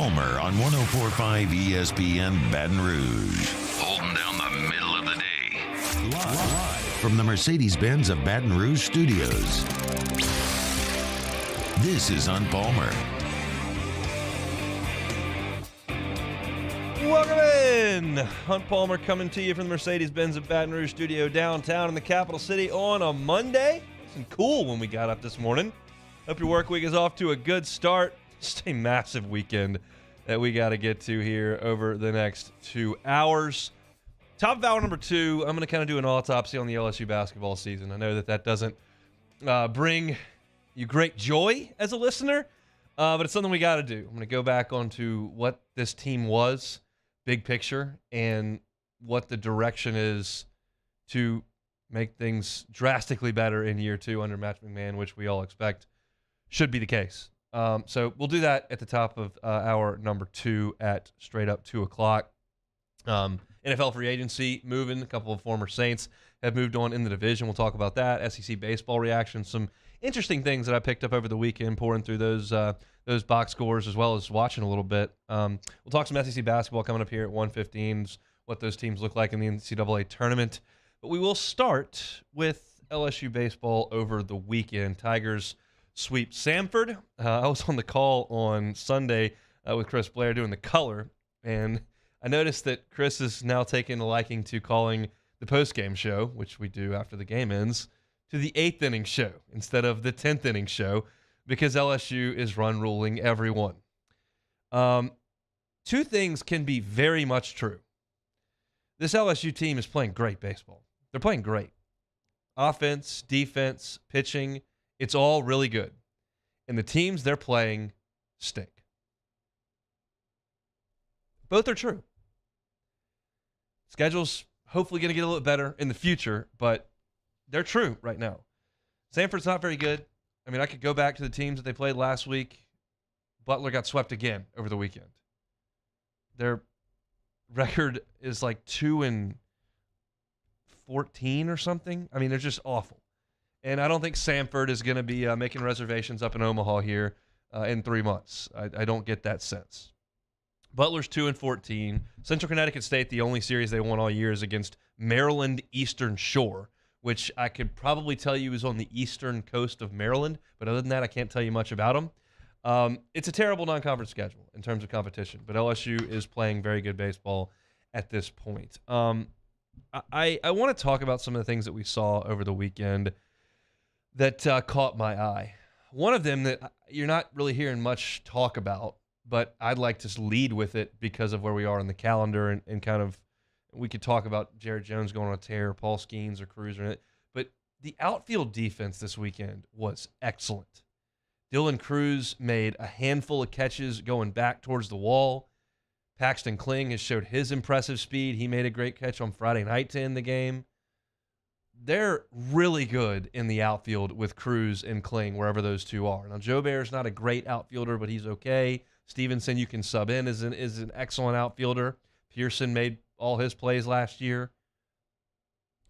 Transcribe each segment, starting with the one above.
Palmer on 104.5 ESPN Baton Rouge. Holding down the middle of the day. Live from the Mercedes-Benz of Baton Rouge studios. This is On Palmer. Welcome in. Hunt Palmer coming to you from the Mercedes-Benz of Baton Rouge studio downtown in the capital city on a Monday. It's cool when we got up this morning. Hope your work week is off to a good start. Just a massive weekend that we got to get to here over the next 2 hours. Top of hour number 2, I'm going to kind of do an autopsy on the LSU basketball season. I know that doesn't bring you great joy as a listener, but it's something we got to do. I'm going to go back onto what this team was, big picture, and what the direction is to make things drastically better in year 2 under Matt McMahon, which we all expect should be the case. So we'll do that at the top of hour number 2 at straight up 2 o'clock. NFL free agency moving. A couple of former Saints have moved on in the division. We'll talk about that. SEC baseball reaction. Some interesting things that I picked up over the weekend, pouring through those box scores as well as watching a little bit. We'll talk some SEC basketball coming up here at 1:15, what those teams look like in the NCAA tournament. But we will start with LSU baseball over the weekend. Tigers sweep Samford. I was on the call on Sunday with Chris Blair doing the color, and I noticed that Chris is now taking a liking to calling the post-game show, which we do after the game ends, to the 8th inning show instead of the 10th inning show, because LSU is run ruling everyone. 2 things can be very much true. This LSU team is playing great baseball. They're playing great. Offense, defense, pitching, it's all really good. And the teams they're playing stink. Both are true. Schedule's hopefully going to get a little better in the future, but they're true right now. Samford's not very good. I mean, I could go back to the teams that they played last week. Butler got swept again over the weekend. Their record is like 2-14 or something. I mean, they're just awful. And I don't think Samford is going to be making reservations up in Omaha here in 3 months. I don't get that sense. Butler's 2-14. Central Connecticut State, the only series they won all year is against Maryland Eastern Shore, which I could probably tell you is on the eastern coast of Maryland. But other than that, I can't tell you much about them. It's a terrible non-conference schedule in terms of competition, but LSU is playing very good baseball at this point. I want to talk about some of the things that we saw over the weekend that caught my eye. One of them that you're not really hearing much talk about, but I'd like to lead with it because of where we are in the calendar and kind of we could talk about Jared Jones going on a tear, Paul Skeens or Cruz or it. But the outfield defense this weekend was excellent. Dylan Cruz made a handful of catches going back towards the wall. Paxton Kling has showed his impressive speed. He made a great catch on Friday night to end the game. They're really good in the outfield with Cruz and Kling, wherever those two are. Now, Joe Bear's not a great outfielder, but he's okay. Stevenson, you can sub in, is an excellent outfielder. Pearson made all his plays last year.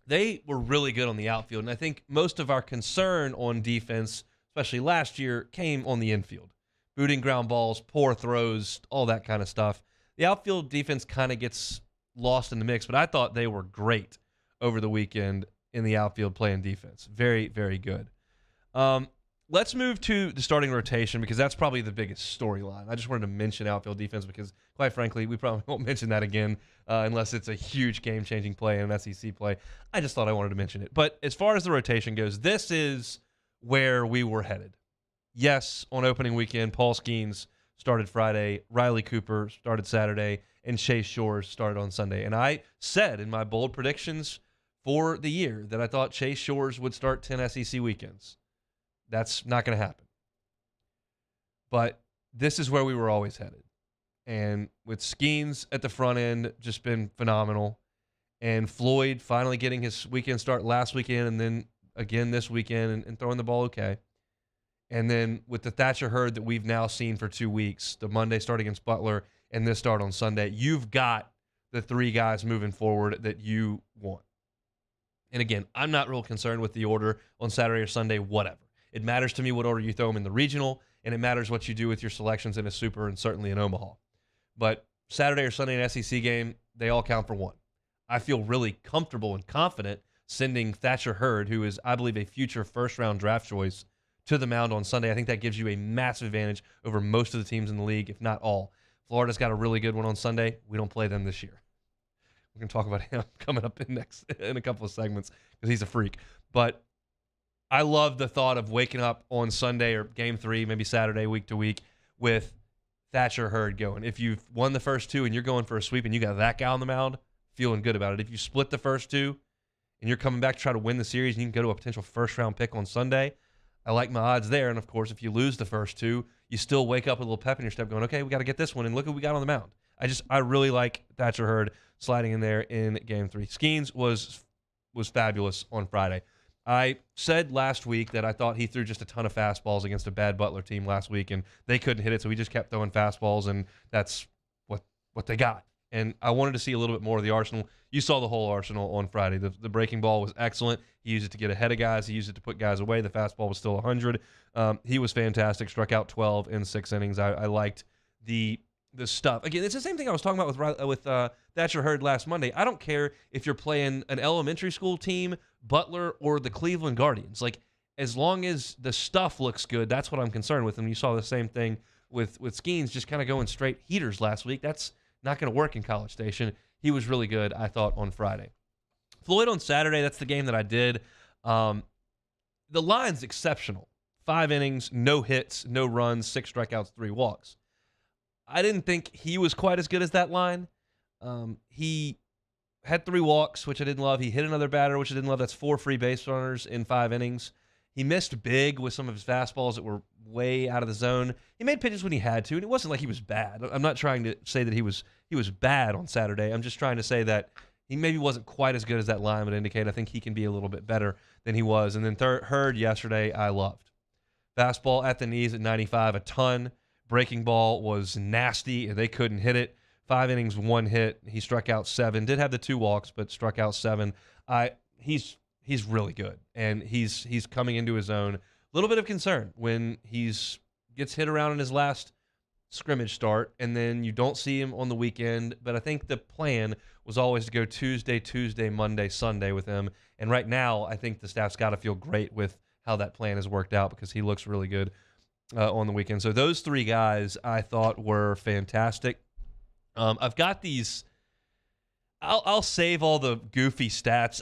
They were really good on the outfield, and I think most of our concern on defense, especially last year, came on the infield. Booting ground balls, poor throws, all that kind of stuff. The outfield defense kind of gets lost in the mix, but I thought they were great over the weekend in the outfield playing defense. Very, very good. Let's move to the starting rotation because that's probably the biggest storyline. I just wanted to mention outfield defense because, quite frankly, we probably won't mention that again unless it's a huge game-changing play and an SEC play. I just thought I wanted to mention it. But as far as the rotation goes, this is where we were headed. Yes, on opening weekend, Paul Skeens started Friday, Riley Cooper started Saturday, and Chase Shores started on Sunday. And I said in my bold predictions for the year that I thought Chase Shores would start 10 SEC weekends. That's not going to happen. But this is where we were always headed. And with Skeens at the front end, just been phenomenal. And Floyd finally getting his weekend start last weekend and then again this weekend and throwing the ball okay. And then with the Thatcher Hurd that we've now seen for 2 weeks, the Monday start against Butler and this start on Sunday, you've got the 3 guys moving forward that you want. And again, I'm not real concerned with the order on Saturday or Sunday, whatever. It matters to me what order you throw them in the regional, and it matters what you do with your selections in a super and certainly in Omaha. But Saturday or Sunday an SEC game, they all count for one. I feel really comfortable and confident sending Thatcher Hurd, who is, I believe, a future first-round draft choice, to the mound on Sunday. I think that gives you a massive advantage over most of the teams in the league, if not all. Florida's got a really good one on Sunday. We don't play them this year. We're going to talk about him coming up in a couple of segments because he's a freak. But I love the thought of waking up on Sunday or game 3, maybe Saturday, week to week, with Thatcher Hurd going. If you've won the first 2 and you're going for a sweep and you got that guy on the mound, feeling good about it. If you split the first 2 and you're coming back to try to win the series and you can go to a potential first-round pick on Sunday, I like my odds there. And, of course, if you lose the first 2, you still wake up with a little pep in your step going, okay, we got to get this one, and look what we got on the mound. I really like Thatcher Hurd sliding in there in game 3. Skeens was fabulous on Friday. I said last week that I thought he threw just a ton of fastballs against a bad Butler team last week, and they couldn't hit it, so he just kept throwing fastballs, and that's what they got. And I wanted to see a little bit more of the arsenal. You saw the whole arsenal on Friday. The breaking ball was excellent. He used it to get ahead of guys. He used it to put guys away. The fastball was still 100. He was fantastic. Struck out 12 in 6 innings. I liked the stuff. Again, it's the same thing I was talking about with Thatcher Hurd last Monday. I don't care if you're playing an elementary school team, Butler, or the Cleveland Guardians. Like, as long as the stuff looks good, that's what I'm concerned with. And you saw the same thing with Skeens just kind of going straight heaters last week. That's not going to work in College Station. He was really good, I thought, on Friday. Floyd on Saturday, that's the game that I did. The line's exceptional. 5 innings, no hits, no runs, 6 strikeouts, 3 walks. I didn't think he was quite as good as that line. He had 3 walks, which I didn't love. He hit another batter, which I didn't love. That's 4 free base runners in 5 innings. He missed big with some of his fastballs that were way out of the zone. He made pitches when he had to, and it wasn't like he was bad. I'm not trying to say that he was bad on Saturday. I'm just trying to say that he maybe wasn't quite as good as that line would indicate. I think he can be a little bit better than he was. And then Hurd yesterday, I loved. Fastball at the knees at 95, a ton. Breaking ball was nasty, and they couldn't hit it. 5 innings, 1 hit. He struck out 7. Did have the 2 walks, but struck out 7. He's really good, and he's coming into his own. A little bit of concern when gets hit around in his last scrimmage start, and then you don't see him on the weekend. But I think the plan was always to go Tuesday, Monday, Sunday with him. And right now, I think the staff's got to feel great with how that plan has worked out because he looks really good on the weekend. So those 3 guys I thought were fantastic. I've got these. I'll save all the goofy stats.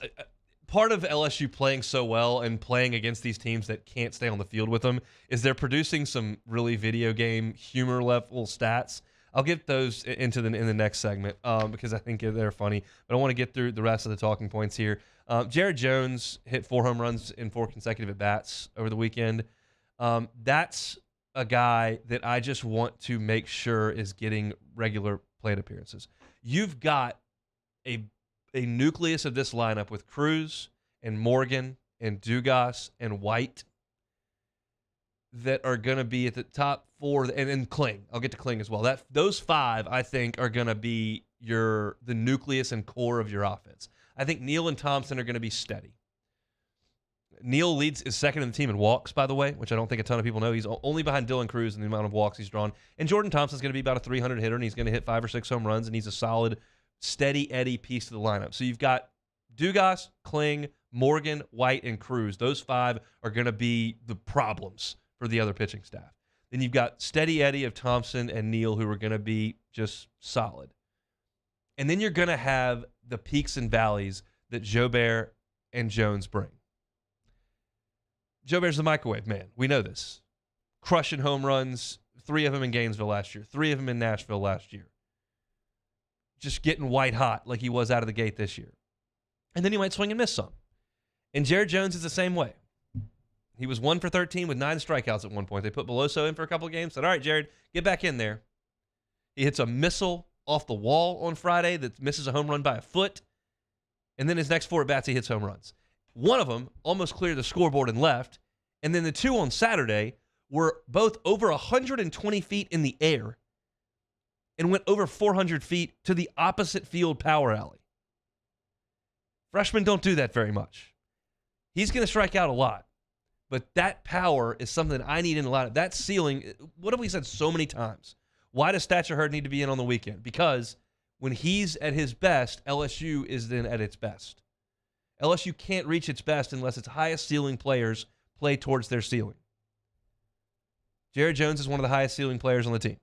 Part of LSU playing so well and playing against these teams that can't stay on the field with them is they're producing some really video game humor level stats. I'll get those in the next segment because I think they're funny. But I want to get through the rest of the talking points here. Jared Jones hit 4 home runs in 4 consecutive at-bats over the weekend. That's a guy that I just want to make sure is getting regular plate appearances. You've got a nucleus of this lineup with Cruz and Morgan and Dugas and White that are going to be at the top 4, and Kling. I'll get to Kling as well. Those 5, I think, are going to be the nucleus and core of your offense. I think Neal and Thompson are going to be steady. Neal is second in the team in walks, by the way, which I don't think a ton of people know. He's only behind Dylan Cruz in the amount of walks he's drawn. And Jordan Thompson's going to be about a 300 hitter, and he's going to hit 5 or 6 home runs, and he's a solid, steady Eddie piece to the lineup. So you've got Dugas, Kling, Morgan, White, and Cruz. Those 5 are going to be the problems for the other pitching staff. Then you've got steady Eddie of Thompson and Neal, who are going to be just solid. And then you're going to have the peaks and valleys that Jobert and Jones bring. Jobert's the microwave man. We know this. Crushing home runs, 3 of them in Gainesville last year, 3 of them in Nashville last year. Just getting white hot like he was out of the gate this year. And then he might swing and miss some. And Jared Jones is the same way. He was 1 for 13 with 9 strikeouts at one point. They put Beloso in for a couple of games. Said, all right, Jared, get back in there. He hits a missile off the wall on Friday that misses a home run by a foot. And then his next 4 at-bats, he hits home runs. One of them almost cleared the scoreboard and left. And then the 2 on Saturday were both over 120 feet in the air and went over 400 feet to the opposite field power alley. Freshmen don't do that very much. He's going to strike out a lot. But that power is something I need in a lot of that ceiling. What have we said so many times? Why does Thatcher Hurd need to be in on the weekend? Because when he's at his best, LSU is then at its best. LSU can't reach its best unless its highest ceiling players play towards their ceiling. Jared Jones is one of the highest ceiling players on the team.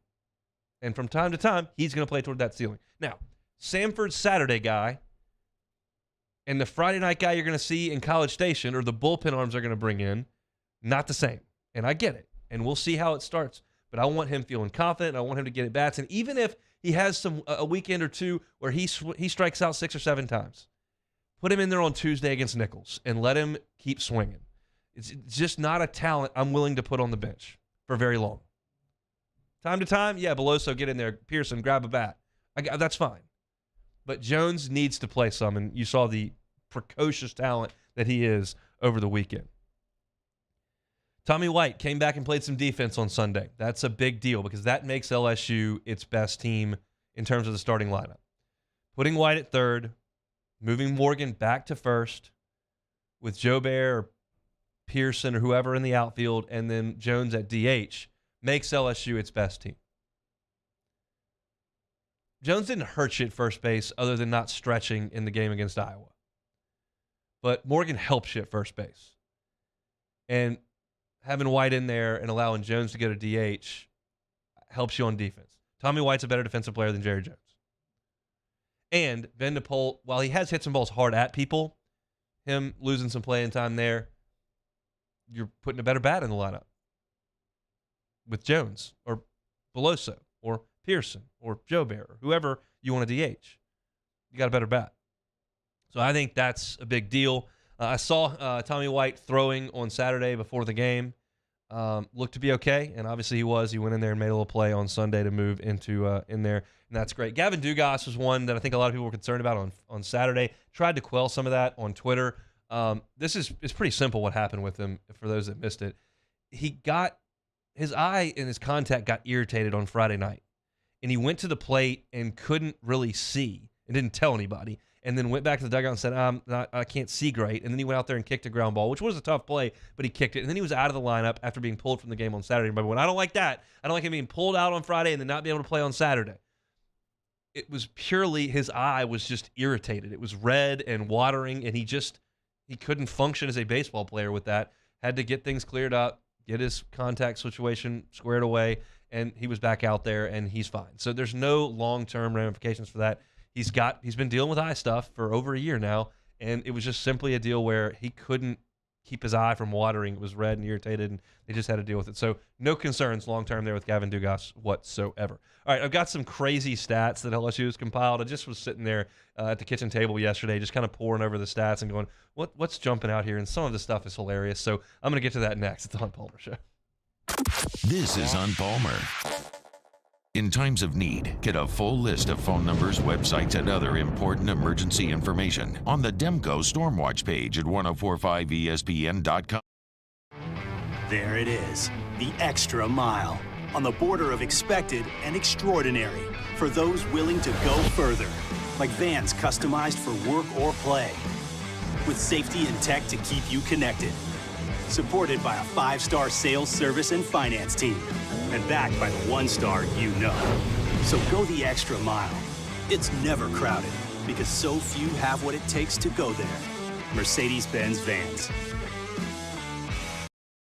And from time to time, he's going to play toward that ceiling. Now, Samford's Saturday guy and the Friday night guy you're going to see in College Station, or the bullpen arms are going to bring in, not the same. And I get it. And we'll see how it starts. But I want him feeling confident. I want him to get at bats. And even if he has a weekend or two where he strikes out 6 or 7 times, put him in there on Tuesday against Nichols and let him keep swinging. It's just not a talent I'm willing to put on the bench for very long. Time to time, yeah, Beloso, get in there. Pearson, grab a bat. That's fine. But Jones needs to play some, and you saw the precocious talent that he is over the weekend. Tommy White came back and played some defense on Sunday. That's a big deal because that makes LSU its best team in terms of the starting lineup. Putting White at third, moving Morgan back to first with Jobert or Pearson or whoever in the outfield, and then Jones at DH makes LSU its best team. Jones didn't hurt you at first base other than not stretching in the game against Iowa. But Morgan helps you at first base. And having White in there and allowing Jones to go to DH helps you on defense. Tommy White's a better defensive player than Jerry Jones. And Ben DePaul, while he has hit some balls hard at people, him losing some playing time there, you're putting a better bat in the lineup with Jones or Beloso or Pearson or Jobert or whoever you want to DH. You got a better bat. So I think that's a big deal. I saw Tommy White throwing on Saturday before the game. Looked to be okay, and obviously he was. He went in there and made a little play on Sunday to move into in there, and that's great. Gavin Dugas was one that I think a lot of people were concerned about on Saturday. Tried to quell some of that on Twitter. It's pretty simple what happened with him, for those that missed it. His eye and his contact got irritated on Friday night, and he went to the plate and couldn't really see and didn't tell anybody, and then went back to the dugout and said, I can't see great. And then he went out there and kicked a ground ball, which was a tough play, but he kicked it. And then he was out of the lineup after being pulled from the game on Saturday. But when I don't like that, I don't like him being pulled out on Friday and then not be able to play on Saturday. It was purely his eye was just irritated. It was red and watering, and he couldn't function as a baseball player with that. Had to get things cleared up, get his contact situation squared away, and he was back out there, and he's fine. So there's no long-term ramifications for that. He's been dealing with eye stuff for over a year now, and it was just simply a deal where he couldn't keep his eye from watering. It was red and irritated, and they just had to deal with it. So no concerns long-term there with Gavin Dugas whatsoever. All right, I've got some crazy stats that LSU has compiled. I just was sitting there at the kitchen table yesterday just kind of poring over the stats and going, what's jumping out here? And some of the stuff is hilarious. So I'm going to get to that next. It's the Hunt Palmer Show. This is Hunt Palmer. In times of need, get a full list of phone numbers, websites, and other important emergency information on the Demco Stormwatch page at 1045ESPN.com. There it is, the extra mile, on the border of expected and extraordinary for those willing to go further, like vans customized for work or play, with safety and tech to keep you connected. Supported by a 5-star sales, service, and finance team. And backed by the 1-star you know. So go the extra mile. It's never crowded because so few have what it takes to go there. Mercedes-Benz Vans.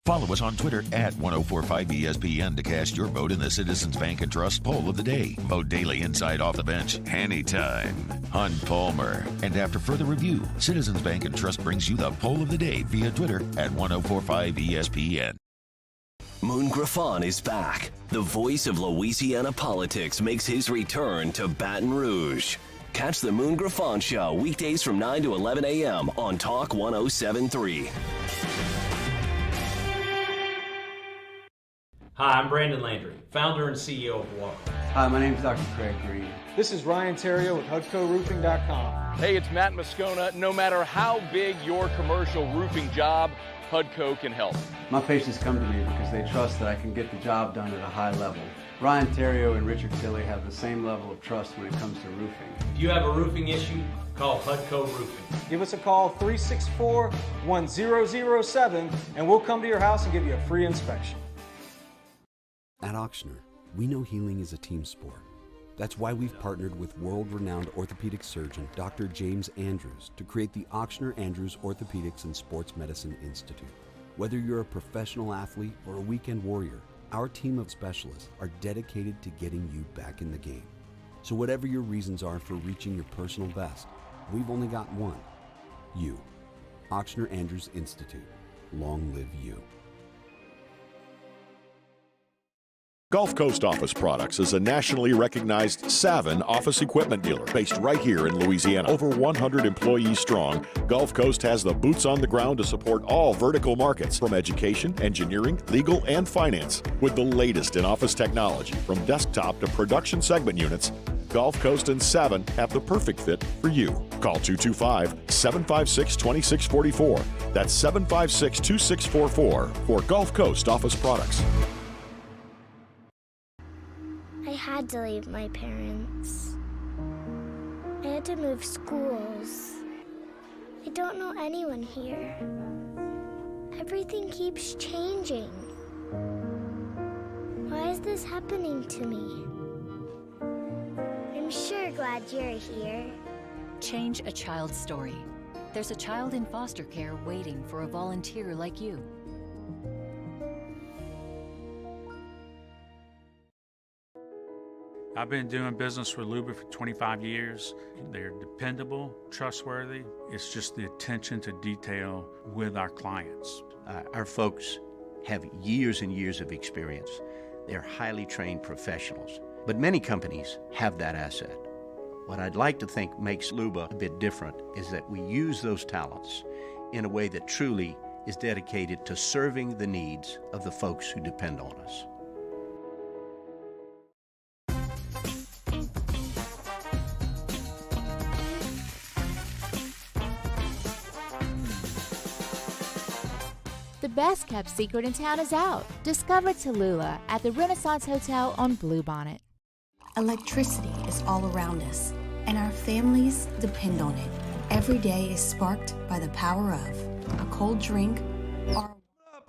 Follow us on Twitter at 1045ESPN to cast your vote in the Citizens Bank and Trust Poll of the Day. Vote daily inside off the bench, anytime. Hunt Palmer. And after further review, Citizens Bank and Trust brings you the Poll of the Day via Twitter at 1045ESPN. Moon Griffon is back. The voice of Louisiana politics makes his return to Baton Rouge. Catch the Moon Griffon Show weekdays from 9 to 11 a.m. on Talk 107.3. Hi, I'm Brandon Landry, founder and CEO of Walker. Hi, my name is Dr. Craig Green. This is Ryan Terrio with HUDCORoofing.com. Hey, it's Matt Moscona. No matter how big your commercial roofing job, HUDCO can help. My patients come to me because they trust that I can get the job done at a high level. Ryan Terrio and Richard Tilley have the same level of trust when it comes to roofing. If you have a roofing issue, call HUDCO Roofing. Give us a call, 364-1007, and we'll come to your house and give you a free inspection. At Auctioner, We know healing is a team sport. That's why we've partnered with world-renowned orthopedic surgeon Dr. James Andrews to create the Ochsner Andrews Orthopedics and Sports Medicine Institute. Whether you're a professional athlete or a weekend warrior, our team of specialists are dedicated to getting you back in the game. So whatever your reasons are for reaching your personal best, we've only got one: you. Ochsner Andrews Institute. Long live you. Gulf Coast Office Products is a nationally recognized Savin office equipment dealer based right here in Louisiana. Over 100 employees strong, Gulf Coast has the boots on the ground to support all vertical markets, from education, engineering, legal, and finance. With the latest in office technology, from desktop to production segment units, Gulf Coast and Savin have the perfect fit for you. Call 225-756-2644. That's 756-2644 for Gulf Coast Office Products. I had to leave my parents. I had to move schools. I don't know anyone here. Everything keeps changing. Why is this happening to me? I'm sure glad you're here. Change a child's story. There's a child in foster care waiting for a volunteer like you. I've been doing business with Luba for 25 years. They're dependable, trustworthy. It's just the attention to detail with our clients. Our folks have years and years of experience. They're highly trained professionals, but many companies have that asset. What I'd like to think makes Luba a bit different is that we use those talents in a way that truly is dedicated to serving the needs of the folks who depend on us. The best kept secret in town is out. Discover Tallulah at the Renaissance Hotel on Bluebonnet. Electricity is all around us, and our families depend on it. Every day is sparked by the power of a cold drink or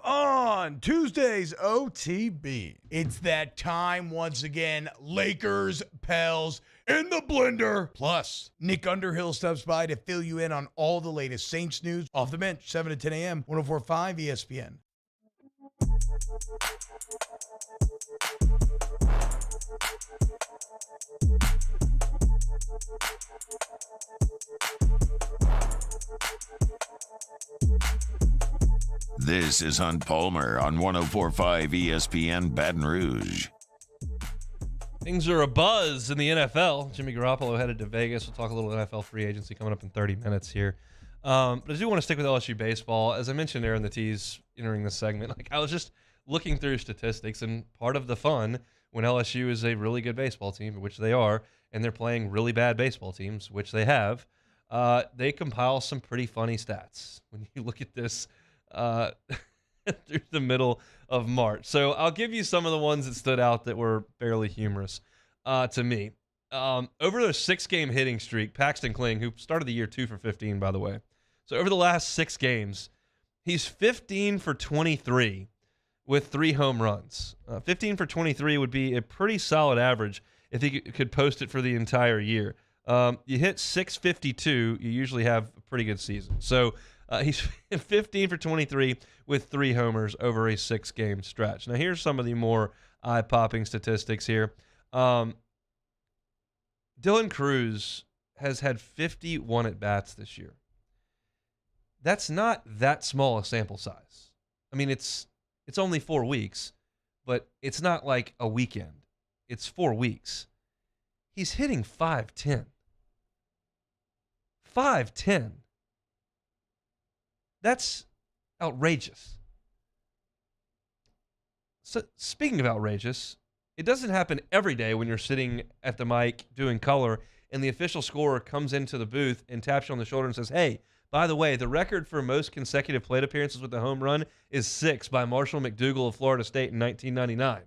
on Tuesday's OTB. It's that time once again. Lakers, Pels, in the blender. Plus, Nick Underhill stops by to fill you in on all the latest Saints news. Off the bench, 7 to 10 a.m., 104.5 ESPN. This is Hunt Palmer on 104.5 ESPN Baton Rouge. Things are abuzz in the NFL. Jimmy Garoppolo headed to Vegas. We'll talk a little NFL free agency coming up in 30 minutes here. But I do want to stick with LSU baseball. As I mentioned there in the tease entering this segment, I was just looking through statistics, and part of the fun when LSU is a really good baseball team, which they are, and they're playing really bad baseball teams, which they have, they compile some pretty funny stats when you look at this through the middle of March. So I'll give you some of the ones that stood out that were fairly humorous to me. Over their 6-game hitting streak, Paxton Kling, who started the year 2 for 15, by the way. So over the last 6 games, he's 15 for 23 with 3 home runs. 15 for 23 would be a pretty solid average if he could post it for the entire year. You hit 652, you usually have a pretty good season. So he's 15 for 23 with 3 homers over a 6-game stretch. Now, here's some of the more eye-popping statistics here. Dylan Cruz has had 51 at-bats this year. That's not that small a sample size. I mean, it's only 4 weeks, but it's not like a weekend. It's 4 weeks. He's hitting .510. .510. That's outrageous. So, speaking of outrageous, it doesn't happen every day when you're sitting at the mic doing color and the official scorer comes into the booth and taps you on the shoulder and says, hey, by the way, the record for most consecutive plate appearances with a home run is 6 by Marshall McDougal of Florida State in 1999.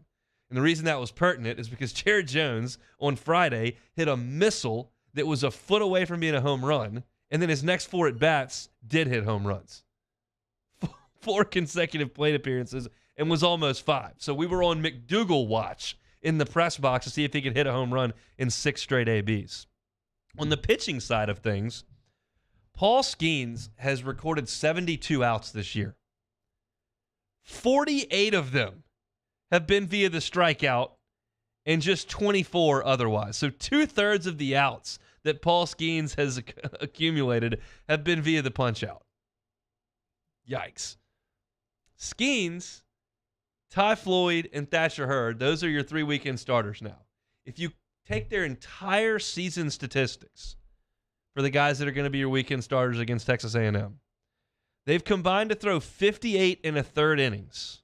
And the reason that was pertinent is because Jared Jones on Friday hit a missile that was a foot away from being a home run, and then his next 4 at-bats did hit home runs. 4 consecutive plate appearances and was almost 5. So we were on McDougal watch in the press box to see if he could hit a home run in 6 straight ABs. On the pitching side of things, Paul Skeens has recorded 72 outs this year. 48 of them have been via the strikeout and just 24 otherwise. So 2/3 of the outs that Paul Skeens has accumulated have been via the punch-out. Yikes. Skeens, Ty Floyd, and Thatcher Hurd, those are your 3 weekend starters now. If you take their entire season statistics for the guys that are going to be your weekend starters against Texas A&M, they've combined to throw 58 1/3 innings.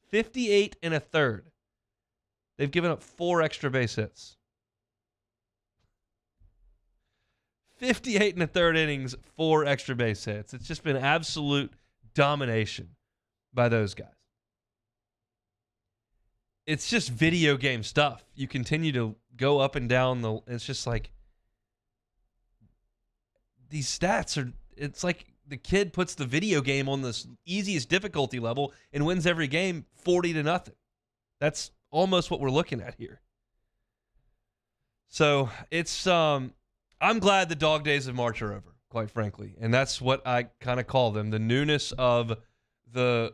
58 1/3. They've given up 4 extra base hits. 58 1/3 innings, 4 extra base hits. It's just been absolute domination by those guys. It's just video game stuff. You continue to go up and down it's just like these stats are, it's like the kid puts the video game on the easiest difficulty level and wins every game 40-0. That's almost what we're looking at here. So it's I'm glad the dog days of March are over, quite frankly. And that's what I kind of call them. The newness of the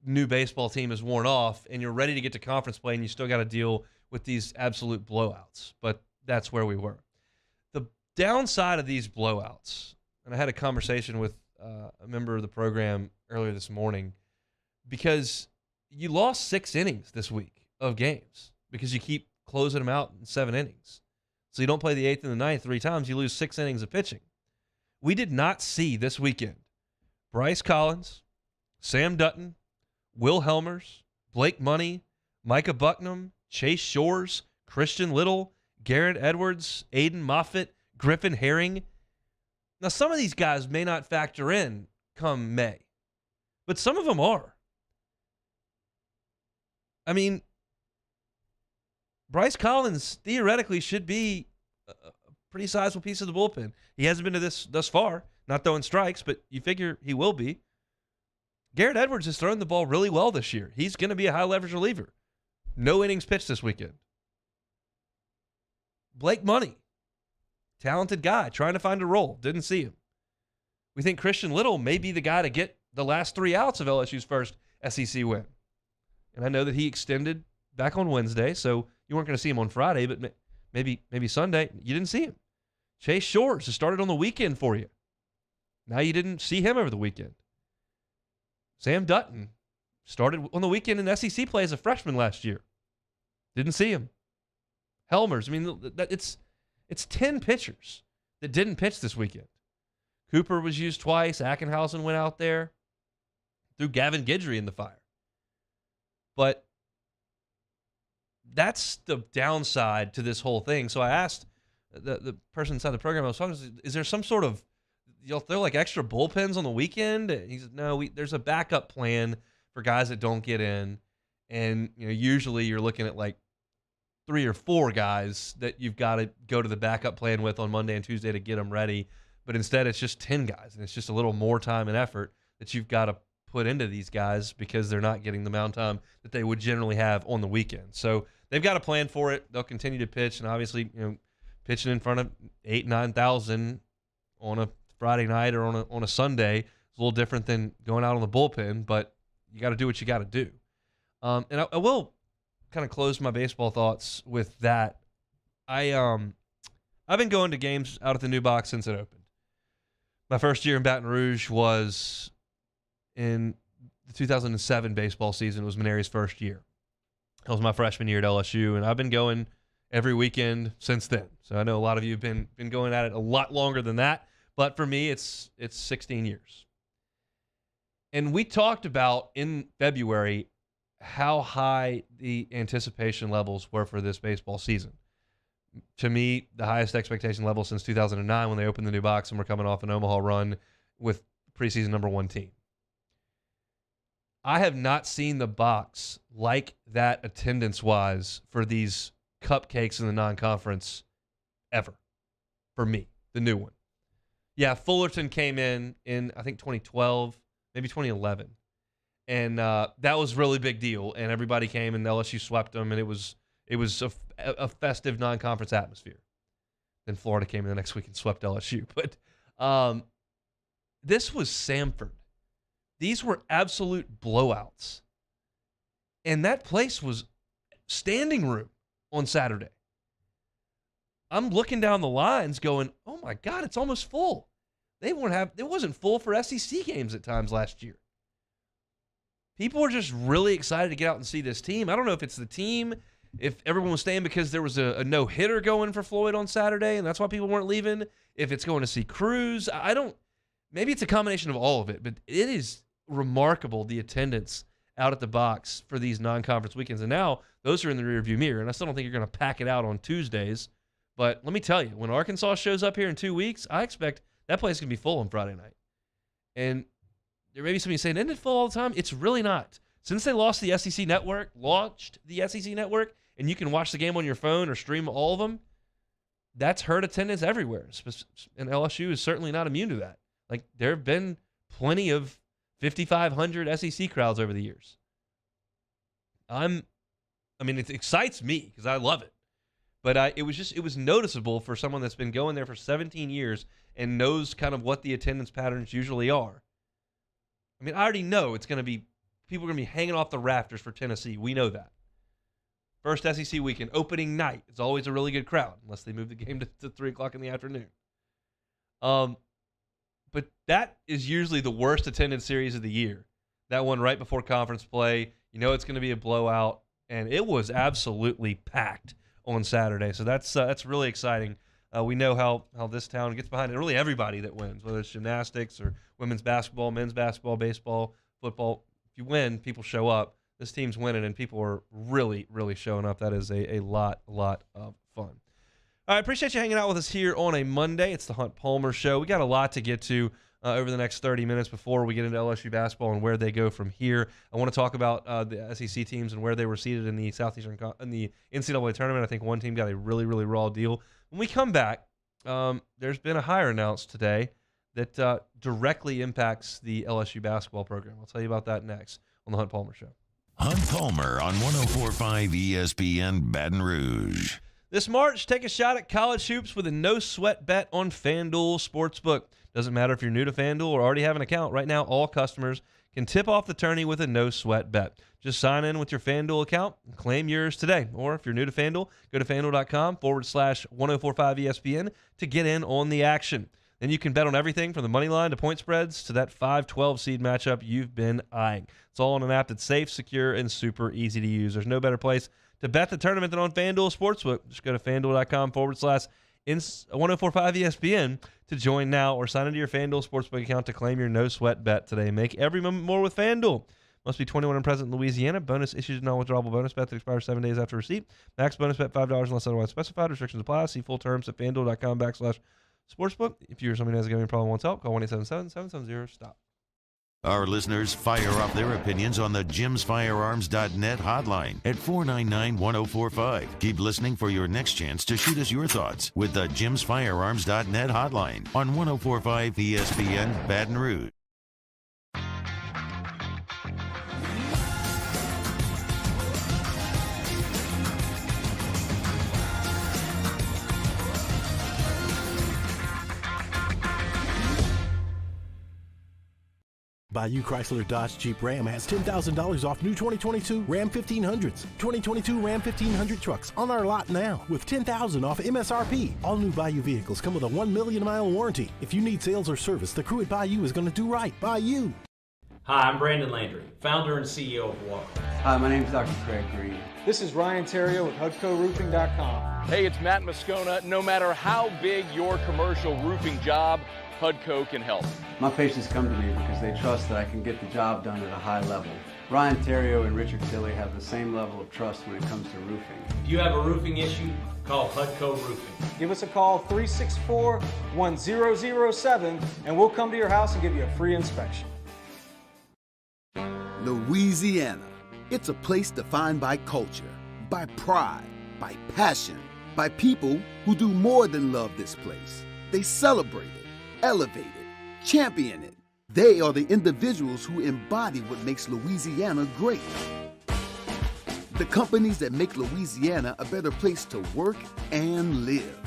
new baseball team is worn off, and you're ready to get to conference play, and you still got to deal with these absolute blowouts. But that's where we were. The downside of these blowouts, and I had a conversation with a member of the program earlier this morning, because you lost 6 innings this week of games because you keep closing them out in 7 innings. So you don't play the 8th and the 9th 3 times, you lose 6 innings of pitching. We did not see this weekend Bryce Collins, Sam Dutton, Will Helmers, Blake Money, Micah Bucknam, Chase Shores, Christian Little, Garrett Edwards, Aiden Moffitt, Griffin Herring. Now, some of these guys may not factor in come May, but some of them are. I mean, Bryce Collins theoretically should be a pretty sizable piece of the bullpen. He hasn't been to this thus far, not throwing strikes, but you figure he will be. Garrett Edwards has thrown the ball really well this year. He's going to be a high-leverage reliever. No innings pitched this weekend. Blake Money, talented guy, trying to find a role. Didn't see him. We think Christian Little may be the guy to get the last 3 outs of LSU's first SEC win. And I know that he extended back on Wednesday, so you weren't going to see him on Friday, but maybe Sunday. You didn't see him. Chase Shores has started on the weekend for you. Now you didn't see him over the weekend. Sam Dutton started on the weekend in SEC play as a freshman last year. Didn't see him. Helmers, I mean, it's 10 pitchers that didn't pitch this weekend. Cooper was used twice. Ackenhausen went out there. Threw Gavin Guidry in the fire. But that's the downside to this whole thing. So I asked the person inside the program I was talking to, is there some sort of, you'll throw like extra bullpens on the weekend? And he said, no, there's a backup plan for guys that don't get in. And usually you're looking at like 3 or 4 guys that you've got to go to the backup plan with on Monday and Tuesday to get them ready. But instead it's just 10 guys, and it's just a little more time and effort that you've got to put into these guys because they're not getting the mound time that they would generally have on the weekend. So they've got a plan for it. They'll continue to pitch, and obviously, pitching in front of 8,000-9,000 on a Friday night or on a Sunday is a little different than going out on the bullpen, but you got to do what you got to do. And I will kind of close my baseball thoughts with that. I've been going to games out at the new box since it opened. My first year in Baton Rouge was in the 2007 baseball season. It was Maneri's first year. That was my freshman year at LSU, and I've been going every weekend since then. So I know a lot of you have been going at it a lot longer than that, but for me, it's 16 years. And we talked about in February how high the anticipation levels were for this baseball season. To me, the highest expectation level since 2009 when they opened the new box and were coming off an Omaha run with preseason number 1 team. I have not seen the box like that attendance-wise for these cupcakes in the non-conference ever. For me, the new one. Yeah, Fullerton came in I think 2012, maybe 2011. And that was really big deal. And everybody came, and LSU swept them, and it was a festive non-conference atmosphere. Then Florida came in the next week and swept LSU. But this was Samford. These were absolute blowouts. And that place was standing room on Saturday. I'm looking down the lines going, oh my God, it's almost full. It wasn't full for SEC games at times last year. People were just really excited to get out and see this team. I don't know if it's the team, if everyone was staying because there was a no-hitter going for Floyd on Saturday, and that's why people weren't leaving. If it's going to see Cruz, maybe it's a combination of all of it, but it is remarkable, the attendance out at the box for these non-conference weekends. And now those are in the rearview mirror, and I still don't think you're going to pack it out on Tuesdays. But let me tell you, when Arkansas shows up here in 2 weeks, I expect that place is going to be full on Friday night. And there may be somebody saying, isn't it full all the time? It's really not. Since they launched the SEC Network, and you can watch the game on your phone or stream all of them, that's hurt attendance everywhere. And LSU is certainly not immune to that. Like, there have been plenty of 5,500 SEC crowds over the years. It excites me because I love it. But it was noticeable for someone that's been going there for 17 years and knows kind of what the attendance patterns usually are. I mean, I already know people are going to be hanging off the rafters for Tennessee. We know that. First SEC weekend, opening night, it's always a really good crowd, unless they move the game to 3 o'clock in the afternoon. But that is usually the worst attendance series of the year. That one right before conference play, it's going to be a blowout, and it was absolutely packed on Saturday. So that's really exciting. We know how this town gets behind it. Really everybody that wins, whether it's gymnastics or women's basketball, men's basketball, baseball, football. If you win, people show up. This team's winning, and people are really, really showing up. That is a lot of fun. I appreciate you hanging out with us here on a Monday. It's the Hunt Palmer Show. We got a lot to get to over the next 30 minutes before we get into LSU basketball and where they go from here. I want to talk about the SEC teams and where they were seated in the in the NCAA tournament. I think one team got a really, really raw deal. When we come back, there's been a hire announced today that directly impacts the LSU basketball program. I'll tell you about that next on the Hunt Palmer Show. Hunt Palmer on 104.5 ESPN Baton Rouge. This March, take a shot at college hoops with a no-sweat bet on FanDuel Sportsbook. Doesn't matter if you're new to FanDuel or already have an account. Right now, all customers can tip off the tourney with a no-sweat bet. Just sign in with your FanDuel account and claim yours today. Or if you're new to FanDuel, go to FanDuel.com/1045ESPN to get in on the action. Then you can bet on everything from the money line to point spreads to that 5-12 seed matchup you've been eyeing. It's all on an app that's safe, secure, and super easy to use. There's no better place to bet the tournament than on FanDuel Sportsbook. Just go to FanDuel.com/1045ESPN to join now or sign into your FanDuel Sportsbook account to claim your no-sweat bet today. Make every moment more with FanDuel. Must be 21 and present in Louisiana. Bonus issued non-withdrawable bonus bet that expires 7 days after receipt. Max bonus bet $5 unless otherwise specified. Restrictions apply. See full terms at FanDuel.com/sportsbook. If you or somebody has a gambling problem wants help, call 1-877-770-STOP. Our listeners fire off their opinions on the JimsFirearms.net hotline at 499-1045. Keep listening for your next chance to shoot us your thoughts with the JimsFirearms.net hotline on 104.5 ESPN Baton Rouge. Bayou Chrysler Dodge Jeep Ram has $10,000 off new 2022 Ram 1500s. 2022 Ram 1500 trucks on our lot now with $10,000 off MSRP. All new Bayou vehicles come with a 1 million mile warranty. If you need sales or service, the crew at Bayou is going to do right by you. Hi, I'm Brandon Landry, founder and CEO of Walker. Hi, my name is Dr. Craig Green. This is Ryan Terrio with HUDCORoofing.com. Hey, it's Matt Moscona. No matter how big your commercial roofing job, HUDCO can help. My patients come to me because they trust that I can get the job done at a high level. Ryan Terrio and Richard Tilley have the same level of trust when it comes to roofing. If you have a roofing issue, call HUDCO Roofing. Give us a call, 364-1007, and we'll come to your house and give you a free inspection. Louisiana. It's a place defined by culture, by pride, by passion, by people who do more than love this place. They celebrate it, elevate it, champion it. They are the individuals who embody what makes Louisiana great. The companies that make Louisiana a better place to work and live.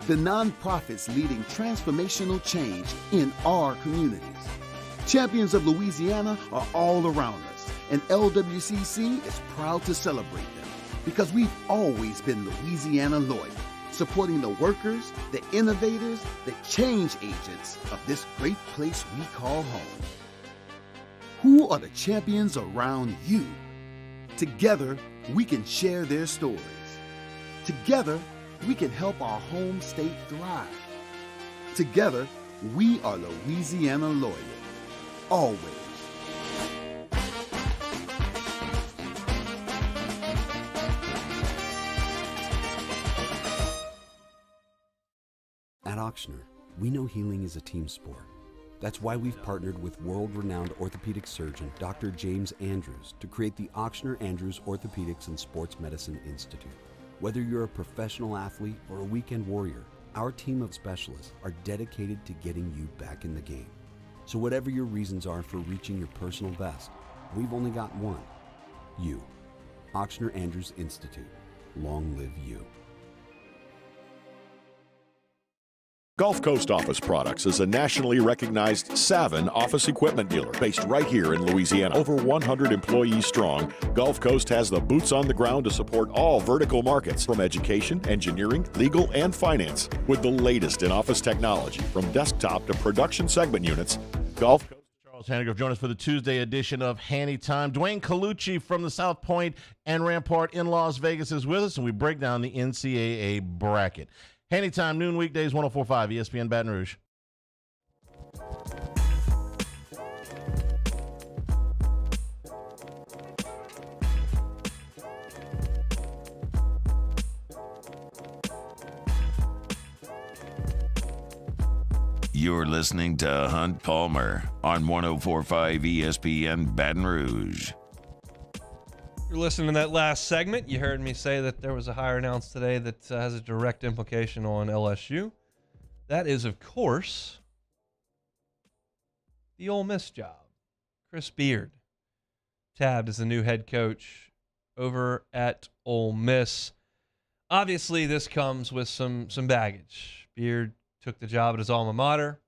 The nonprofits leading transformational change in our communities. Champions of Louisiana are all around us, and LWCC is proud to celebrate them because we've always been Louisiana loyal, supporting the workers, the innovators, the change agents of this great place we call home. Who are the champions around you? Together, we can share their stories. Together, we can help our home state thrive. Together, we are Louisiana loyal. Always. At Ochsner, we know healing is a team sport. That's why we've partnered with world-renowned orthopedic surgeon Dr. James Andrews to create the Ochsner Andrews Orthopedics and Sports Medicine Institute. Whether you're a professional athlete or a weekend warrior, our team of specialists are dedicated to getting you back in the game. So whatever your reasons are for reaching your personal best, we've only got one. You. Ochsner Andrews Institute. Long live you. Gulf Coast Office Products is a nationally recognized Savin office equipment dealer based right here in Louisiana. Over 100 employees strong, Gulf Coast has the boots on the ground to support all vertical markets from education, engineering, legal, and finance. With the latest in office technology from desktop to production segment units, Gulf Coast. Charles Hannigrove join us for the Tuesday edition of Hanny Time. Dwayne Colucci from the South Point and Rampart in Las Vegas is with us, and we break down the NCAA bracket. Hanny Time, noon weekdays, 104.5 ESPN Baton Rouge. You're listening to Hunt Palmer on 104.5 ESPN Baton Rouge. You're listening to that last segment. You heard me say that there was a hire announced today that has a direct implication on LSU. That is, of course, the Ole Miss job. Chris Beard tabbed as the new head coach over at Ole Miss. Obviously, this comes with some baggage. Beard took the job at his alma mater.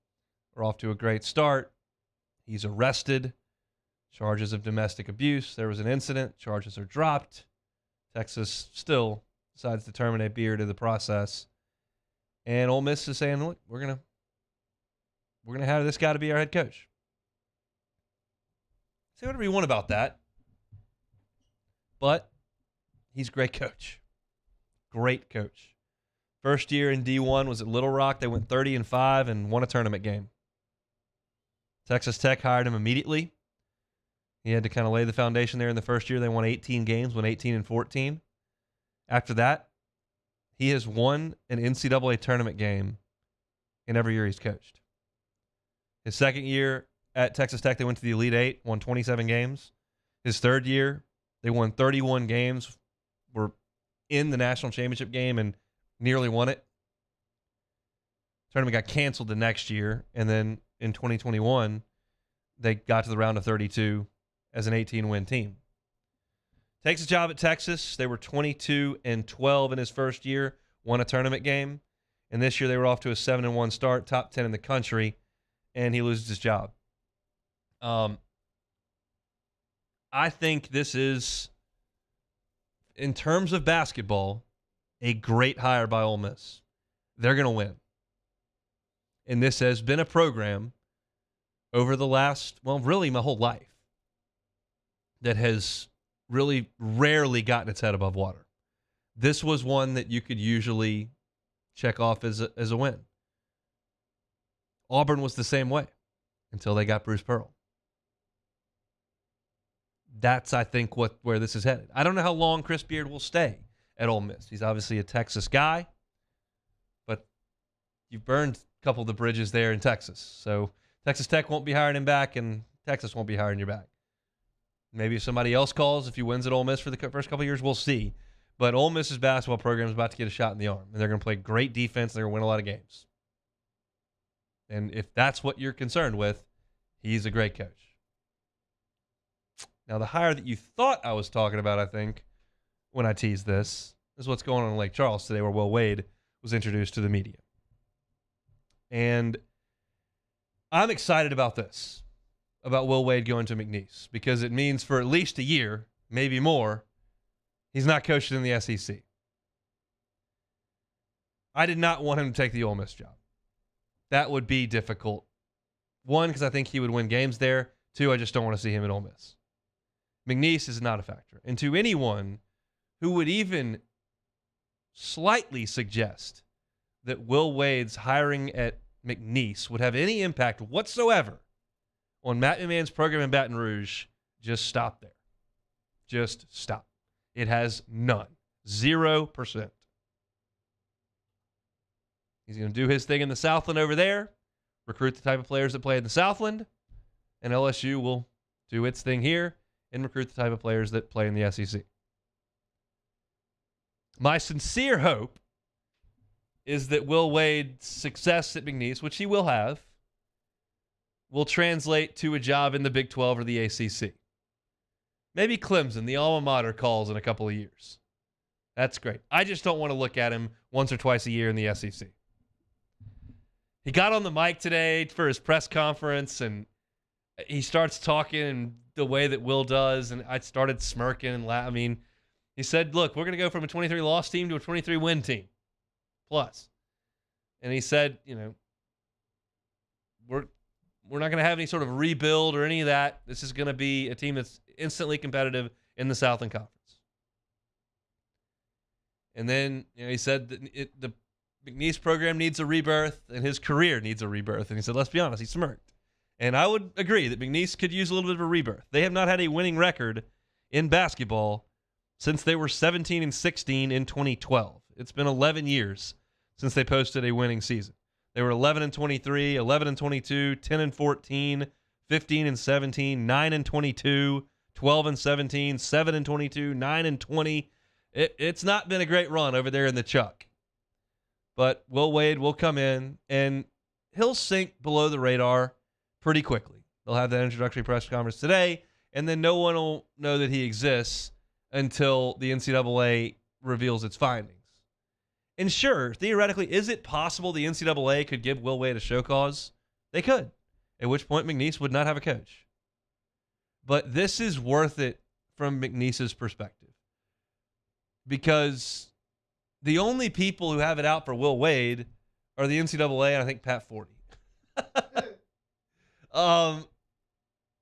We're off to a great start. He's arrested. Charges of domestic abuse. There was an incident. Charges are dropped. Texas still decides to terminate Beard in the process. And Ole Miss is saying, look, we're gonna have this guy to be our head coach. Say whatever you want about that. But he's a great coach. Great coach. First year in D1 was at Little Rock. They went 30-5 and won a tournament game. Texas Tech hired him immediately. He had to kind of lay the foundation there in the first year. They won 18 games, won 18-14. After that, he has won an NCAA tournament game in every year he's coached. His second year at Texas Tech, they went to the Elite Eight, won 27 games. His third year, they won 31 games, were in the national championship game and nearly won it. Tournament got canceled the next year, and then in 2021, they got to the round of 32 as an 18-win team. Takes a job at Texas. They were 22-12 in his first year, won a tournament game. And this year they were off to a 7-1 start, top 10 in the country, and he loses his job. I think this is, in terms of basketball, a great hire by Ole Miss. They're going to win. And this has been a program over the last, well, really my whole life, that has really rarely gotten its head above water. This was one that you could usually check off as a win. Auburn was the same way until they got Bruce Pearl. That's, I think, where this is headed. I don't know how long Chris Beard will stay at Ole Miss. He's obviously a Texas guy, but you've burned a couple of the bridges there in Texas. So Texas Tech won't be hiring him back, and Texas won't be hiring you back. Maybe if somebody else calls, if he wins at Ole Miss for the first couple of years, we'll see. But Ole Miss's basketball program is about to get a shot in the arm, and they're going to play great defense, and they're going to win a lot of games. And if that's what you're concerned with, He's a great coach. Now, the hire that you thought I was talking about, I think, when I teased this, is what's going on in Lake Charles today, where Will Wade was introduced to the media. And I'm excited about this, about Will Wade going to McNeese, because it means for at least a year, maybe more, he's not coaching in the SEC. I did not want him to take the Ole Miss job. That would be difficult. One, because I think he would win games there. Two, I just don't want to see him at Ole Miss. McNeese is not a factor. And to anyone who would even slightly suggest that Will Wade's hiring at McNeese would have any impact whatsoever on Matt McMahon's program in Baton Rouge, just stop there. Just stop. It has none. 0%. He's going to do his thing in the Southland over there, recruit the type of players that play in the Southland, and LSU will do its thing here and recruit the type of players that play in the SEC. My sincere hope is that Will Wade's success at McNeese, which he will have, will translate to a job in the Big 12 or the ACC. Maybe Clemson, the alma mater, calls in a couple of years. That's great. I just don't want to look at him once or twice a year in the SEC. He got on the mic today for his press conference, and he starts talking the way that Will does, and I started smirking and laughing. I mean, he said, look, we're going to go from a 23-loss team to a 23-win team. Plus. And he said, you know, we're not going to have any sort of rebuild or any of that. This is going to be a team that's instantly competitive in the Southland Conference. And then, you know, he said that the McNeese program needs a rebirth and his career needs a rebirth. And he said, let's be honest, he smirked. And I would agree that McNeese could use a little bit of a rebirth. They have not had a winning record in basketball since they were 17-16 in 2012. It's been 11 years since they posted a winning season. They were 11-23, 11-22, 10-14, 15-17, 9-22, 12-17, 7-22, 9-20. It's not been a great run over there in the Chuck. But Will Wade will come in, and he'll sink below the radar pretty quickly. They'll have that introductory press conference today, and then no one will know that he exists until the NCAA reveals its findings. And sure, theoretically, is it possible the NCAA could give Will Wade a show cause? They could, at which point McNeese would not have a coach. But this is worth it from McNeese's perspective, because the only people who have it out for Will Wade are the NCAA and I think Pat Forty.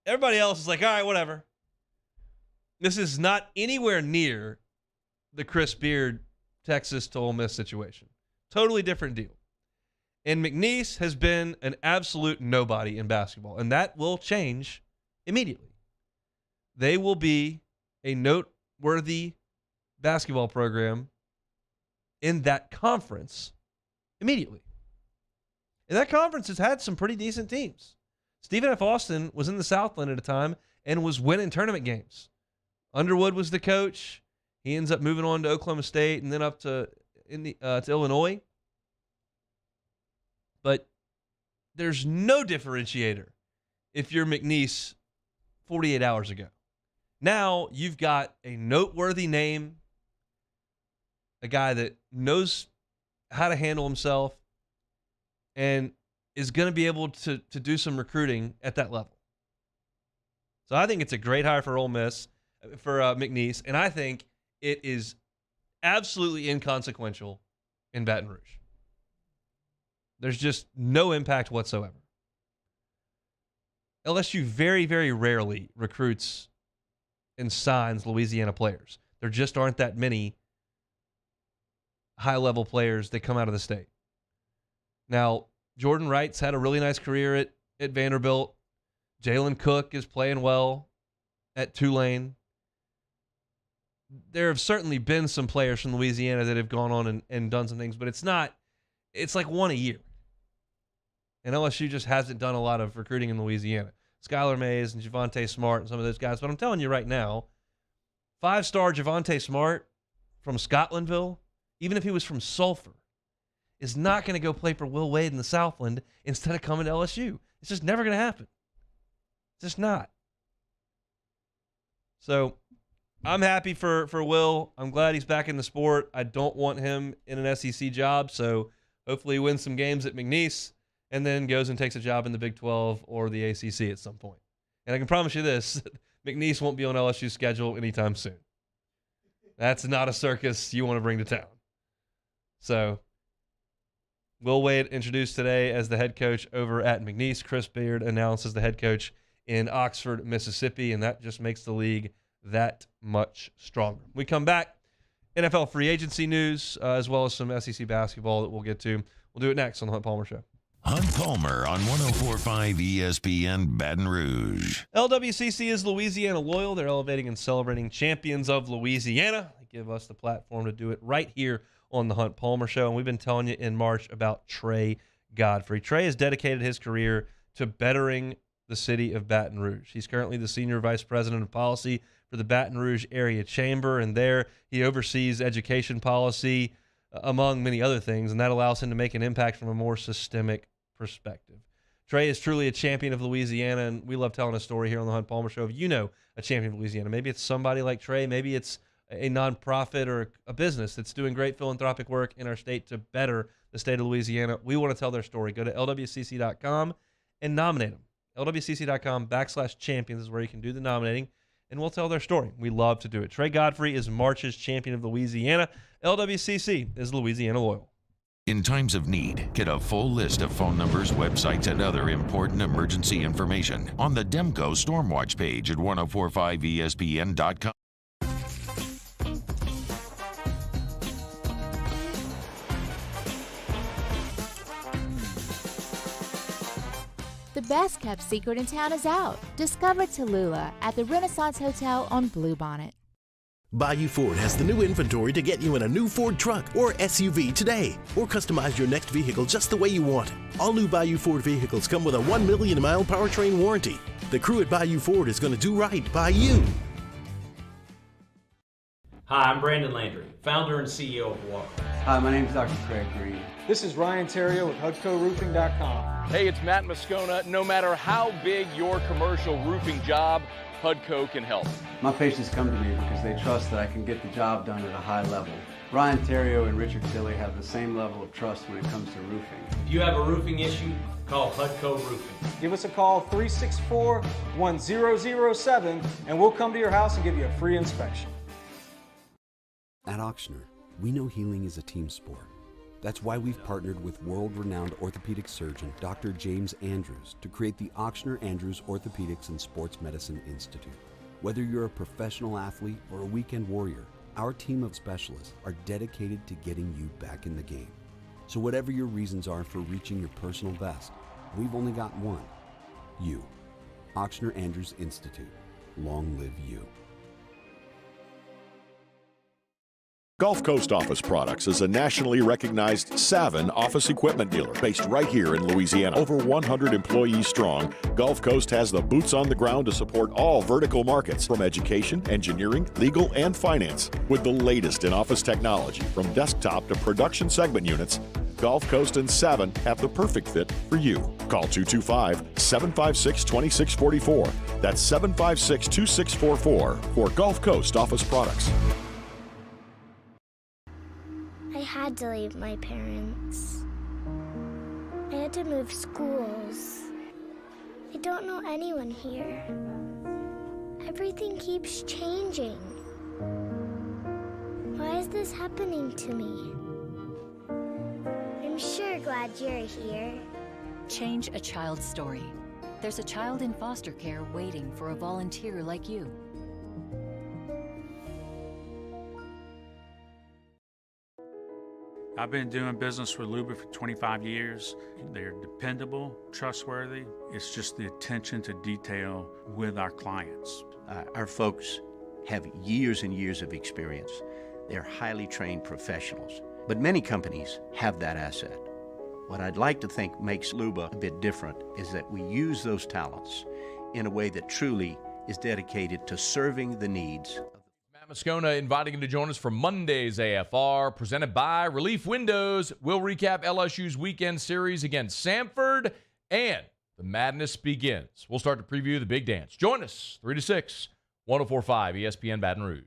Everybody else is like, all right, whatever. This is not anywhere near the Chris Beard Texas to Ole Miss situation. Totally different deal. And McNeese has been an absolute nobody in basketball, and that will change immediately. They will be a noteworthy basketball program in that conference immediately. And that conference has had some pretty decent teams. Stephen F. Austin was in the Southland at a time and was winning tournament games. Underwood was the coach. He ends up moving on to Oklahoma State and then up to Illinois. But there's no differentiator if you're McNeese 48 hours ago. Now you've got a noteworthy name, a guy that knows how to handle himself and is going to be able to do some recruiting at that level. So I think it's a great hire for Ole Miss, for McNeese, and I think it is absolutely inconsequential in Baton Rouge. There's just no impact whatsoever. LSU very, very rarely recruits and signs Louisiana players. There just aren't that many high-level players that come out of the state. Now, Jordan Wright's had a really nice career at Vanderbilt. Jalen Cook is playing well at Tulane. There have certainly been some players from Louisiana that have gone on and done some things, but it's like one a year. And LSU just hasn't done a lot of recruiting in Louisiana. Skylar Mays and Javonte Smart and some of those guys. But I'm telling you right now, 5-star Javonte Smart from Scotlandville, even if he was from Sulphur, is not going to go play for Will Wade in the Southland instead of coming to LSU. It's just never going to happen. Just not. So I'm happy for Will. I'm glad he's back in the sport. I don't want him in an SEC job, so hopefully he wins some games at McNeese and then goes and takes a job in the Big 12 or the ACC at some point. And I can promise you this, McNeese won't be on LSU's schedule anytime soon. That's not a circus you want to bring to town. So Will Wade introduced today as the head coach over at McNeese. Chris Beard announced as the head coach in Oxford, Mississippi, and that just makes the league that much stronger. We come back, NFL free agency news, as well as some SEC basketball that we'll get to. We'll do it next on the Hunt Palmer Show. Hunt Palmer on 104.5 ESPN Baton Rouge. LWCC is Louisiana loyal. They're elevating and celebrating champions of Louisiana. They give us the platform to do it right here on the Hunt Palmer Show. And we've been telling you in March about Trey Godfrey. Trey has dedicated his career to bettering the city of Baton Rouge. He's currently the Senior Vice President of Policy for the Baton Rouge Area Chamber, and there he oversees education policy, among many other things, and that allows him to make an impact from a more systemic perspective. Trey is truly a champion of Louisiana, and we love telling a story here on the Hunt Palmer Show. If you know a champion of Louisiana, maybe it's somebody like Trey, maybe it's a nonprofit or a business that's doing great philanthropic work in our state to better the state of Louisiana. We want to tell their story. Go to lwcc.com and nominate them. lwcc.com/champions is where you can do the nominating, and we'll tell their story. We love to do it. Trey Godfrey is March's champion of Louisiana. LWCC is Louisiana loyal. In times of need, get a full list of phone numbers, websites, and other important emergency information on the Demco Stormwatch page at 1045ESPN.com. The best kept secret in town is out. Discover Tallulah at the Renaissance Hotel on Bluebonnet. Bayou Ford has the new inventory to get you in a new Ford truck or SUV today, or customize your next vehicle just the way you want it. All new Bayou Ford vehicles come with a 1 million mile powertrain warranty. The crew at Bayou Ford is going to do right by you. Hi, I'm Brandon Landry, founder and CEO of Walker. Hi, my name is Dr. Craig Green. This is Ryan Terrio with HUDCORoofing.com. Hey, it's Matt Moscona. No matter how big your commercial roofing job, HUDCO can help. My patients come to me because they trust that I can get the job done at a high level. Ryan Terrio and Richard Tilley have the same level of trust when it comes to roofing. If you have a roofing issue, call HUDCO Roofing. Give us a call, 364-1007, and we'll come to your house and give you a free inspection. At Auctioner, we know healing is a team sport. That's why we've partnered with world-renowned orthopedic surgeon Dr. James Andrews to create the Auctioner Andrews Orthopedics and Sports Medicine Institute. Whether you're a professional athlete or a weekend warrior, our team of specialists are dedicated to getting you back in the game. So whatever your reasons are for reaching your personal best, we've only got one: you. Auctioner Andrews Institute. Long live you. Gulf Coast Office Products is a nationally recognized Savin office equipment dealer based right here in Louisiana. Over 100 employees strong, Gulf Coast has the boots on the ground to support all vertical markets, from education, engineering, legal, and finance. With the latest in office technology, from desktop to production segment units, Gulf Coast and Savin have the perfect fit for you. Call 225-756-2644. That's 756-2644 for Gulf Coast Office Products. I had to leave my parents. I had to move schools. I don't know anyone here. Everything keeps changing. Why is this happening to me? I'm sure glad you're here. Change a child's story. There's a child in foster care waiting for a volunteer like you. I've been doing business with Luba for 25 years. They're dependable, trustworthy. It's just the attention to detail with our clients. Our folks have years and years of experience. They're highly trained professionals. But many companies have that asset. What I'd like to think makes Luba a bit different is that we use those talents in a way that truly is dedicated to serving the needs. Matt Moscona inviting him to join us for Monday's AFR, presented by Relief Windows. We'll recap LSU's weekend series against Samford and the The madness begins. We'll start to preview the big dance. Join us 3 to 6, 104.5 ESPN Baton Rouge.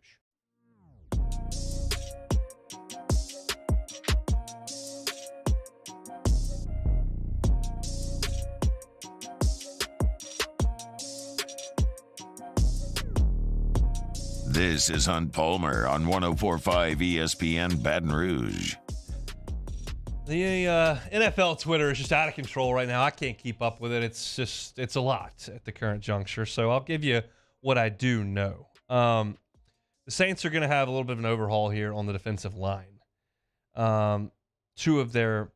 This is Hunt Palmer on 104.5 ESPN Baton Rouge. The NFL Twitter is just out of control right now. I can't keep up with it. It's a lot at the current juncture. So I'll give you what I do know. The Saints are going to have a little bit of an overhaul here on the defensive line. Two of their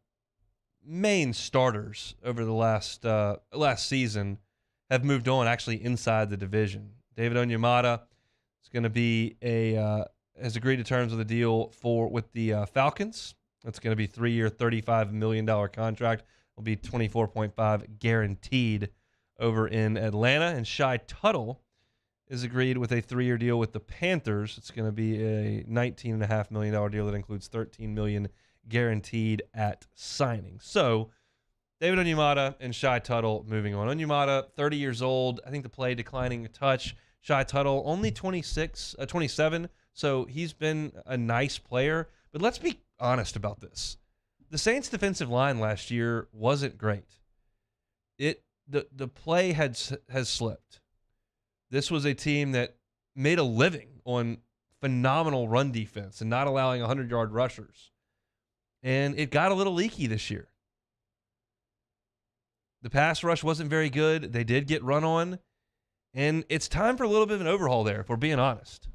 main starters over the last season have moved on actually inside the division. David Onyemata is going to be has agreed to terms with a deal with the Falcons. That's going to be 3-year, $35 million contract. Will be 24.5 guaranteed over in Atlanta. And Shy Tuttle is agreed with a 3-year deal with the Panthers. It's going to be a $19.5 million deal that includes $13 million guaranteed at signing. So David Onyemata and Shy Tuttle moving on. Onyemata, 30 years old. I think the play declining a touch. Shy Tuttle, only 27. So he's been a nice player. But let's be honest about this. The Saints' defensive line last year wasn't great. The play has slipped. This was a team that made a living on phenomenal run defense and not allowing 100-yard rushers. And it got a little leaky this year. The pass rush wasn't very good. They did get run on. And it's time for a little bit of an overhaul there, if we're being honest.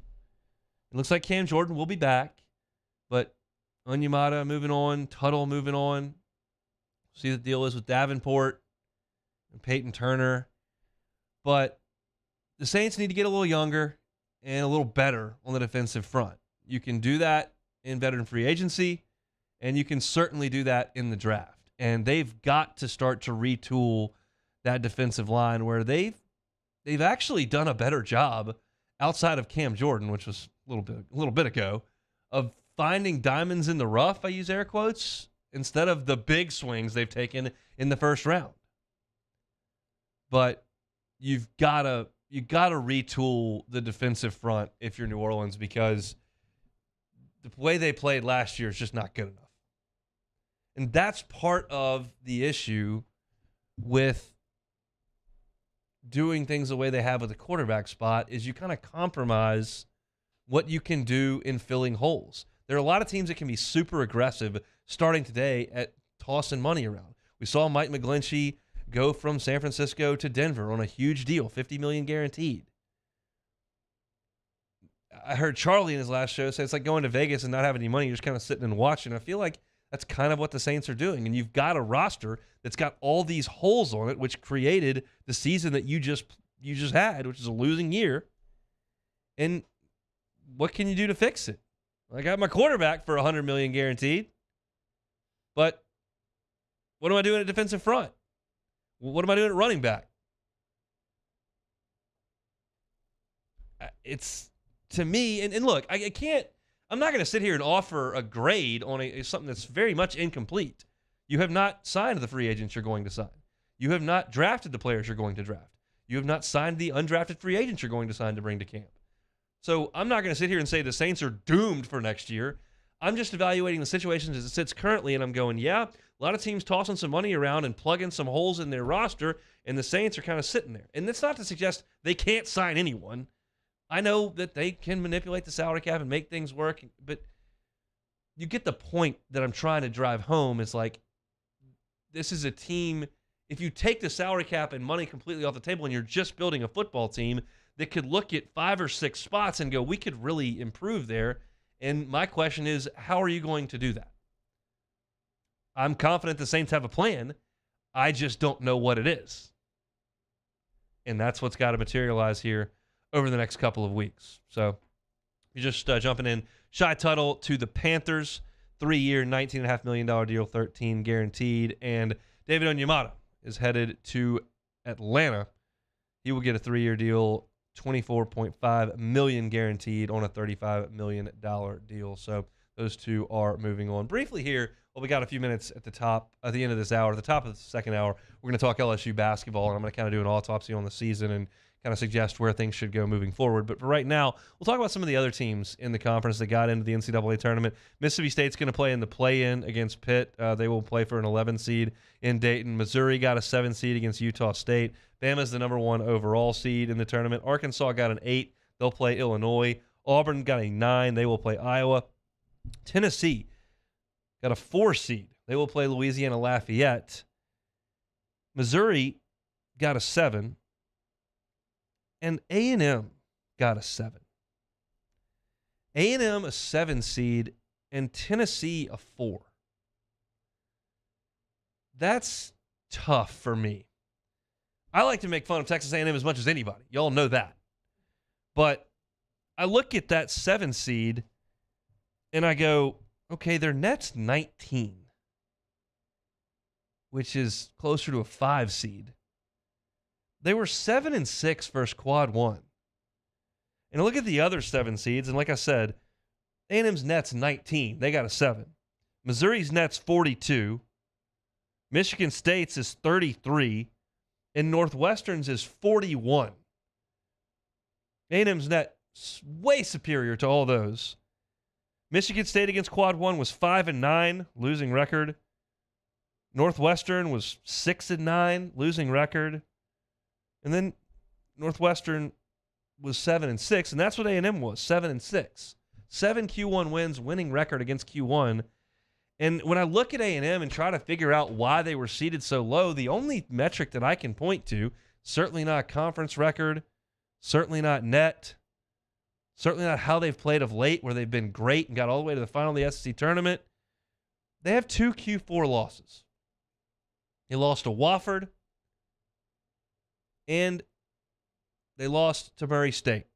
It looks like Cam Jordan will be back. But Onyemata moving on, Tuttle moving on. See what the deal is with Davenport and Peyton Turner. But the Saints need to get a little younger and a little better on the defensive front. You can do that in veteran free agency, and you can certainly do that in the draft. And they've got to start to retool that defensive line where they've actually done a better job outside of Cam Jordan, which was a little bit ago, of finding diamonds in the rough, I use air quotes, instead of the big swings they've taken in the first round. But you've got to retool the defensive front if you're New Orleans, because the way they played last year is just not good enough. And that's part of the issue with doing things the way they have with the quarterback spot, is you kind of compromise what you can do in filling holes. There are a lot of teams that can be super aggressive starting today at tossing money around. We saw Mike McGlinchey go from San Francisco to Denver on a huge deal, $50 million guaranteed. I heard Charlie in his last show say it's like going to Vegas and not having any money. You're just kind of sitting and watching. I feel like that's kind of what the Saints are doing. And you've got a roster that's got all these holes on it, which created the season that you just had, which is a losing year. And what can you do to fix it? I got my quarterback for $100 million guaranteed, but what am I doing at defensive front? What am I doing at running back? It's, to me, and look, I can't, I'm not going to sit here and offer a grade on something that's very much incomplete. You have not signed the free agents you're going to sign. You have not drafted the players you're going to draft. You have not signed the undrafted free agents you're going to sign to bring to camp. So I'm not going to sit here and say the Saints are doomed for next year. I'm just evaluating the situation as it sits currently, and I'm going, yeah, a lot of teams tossing some money around and plugging some holes in their roster, and the Saints are kind of sitting there. And that's not to suggest they can't sign anyone. I know that they can manipulate the salary cap and make things work, but you get the point that I'm trying to drive home. Is like, this is a team, if you take the salary cap and money completely off the table and you're just building a football team that could look at 5 or 6 spots and go, we could really improve there. And my question is, how are you going to do that? I'm confident the Saints have a plan. I just don't know what it is. And that's what's got to materialize here over the next couple of weeks. So you're just jumping in. Shy Tuttle to the Panthers, 3-year, $19.5 million deal, 13 guaranteed. And David Onyemata is headed to Atlanta. He will get a 3-year deal, $24.5 million guaranteed on a $35 million deal. So those two are moving on. Briefly here Well, we got a few minutes at the end of this hour. At the top of the second hour, we're going to talk LSU basketball, and I'm going to kind of do an autopsy on the season and kind of suggest where things should go moving forward. But for right now, we'll talk about some of the other teams in the conference that got into the NCAA tournament. Mississippi State's going to play in the play-in against Pitt. They will play for an 11 seed in Dayton. Missouri got a 7 seed against Utah State. Bama's the number 1 overall seed in the tournament. Arkansas got an 8. They'll play Illinois. Auburn got a 9. They will play Iowa. Tennessee got a 4 seed. They will play Louisiana Lafayette. Missouri got a 7. And A&M got a 7. A&M a 7 seed and Tennessee a 4. That's tough for me. I like to make fun of Texas A&M as much as anybody. Y'all know that. But I look at that 7 seed and I go, okay, their net's 19, which is closer to a 5 seed. They were 7-6 versus quad 1. And look at the other 7 seeds, and like I said, A&M's net's 19. They got a 7. Missouri's net's 42. Michigan State's is 33. And Northwestern's is 41. A&M's net way superior to all those. Michigan State against quad 1 was 5-9, losing record. Northwestern was 6-9, losing record. And then Northwestern was 7-6, and that's what A&M was, 7-6. 7 Q1 wins, winning record against Q1. And when I look at A&M and try to figure out why they were seated so low, the only metric that I can point to, certainly not conference record, certainly not net, certainly not how they've played of late, where they've been great and got all the way to the final of the SEC tournament. They have 2 Q4 losses. They lost to Wofford, and they lost to Murray State.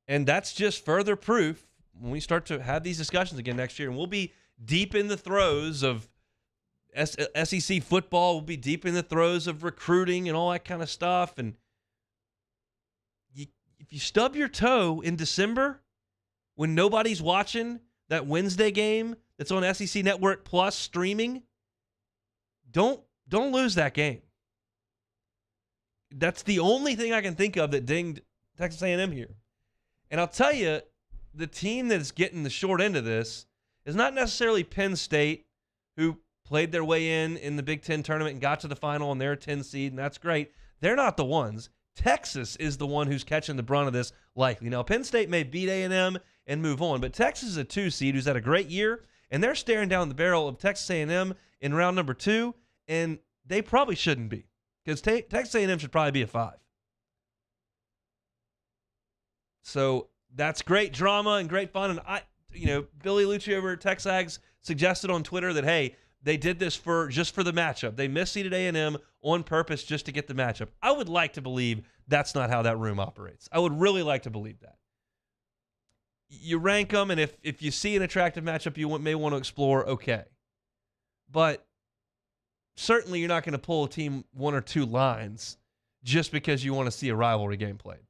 And that's just further proof when we start to have these discussions again next year, and we'll be deep in the throes of SEC football. We'll be deep in the throes of recruiting and all that kind of stuff. And if you stub your toe in December when nobody's watching that Wednesday game that's on SEC Network Plus streaming, don't lose that game. That's the only thing I can think of that dinged Texas A&M here. And I'll tell you, the team that's getting the short end of this is not necessarily Penn State, who played their way in the Big Ten tournament and got to the final on their 10 seed, and that's great. They're not the ones. Texas is the one who's catching the brunt of this likely. Now, Penn State may beat A&M and move on, but Texas is a 2 seed who's had a great year, and they're staring down the barrel of Texas A&M in round number 2, and they probably shouldn't be, because Texas A&M should probably be a 5. So that's great drama and great fun. And Billy Lucci over at TexAgs suggested on Twitter that, hey, they did this just for the matchup. They misseeded A&M on purpose just to get the matchup. I would like to believe that's not how that room operates. I would really like to believe that. You rank them, and if you see an attractive matchup you may want to explore, okay. But certainly you're not going to pull a team 1 or 2 lines just because you want to see a rivalry game played.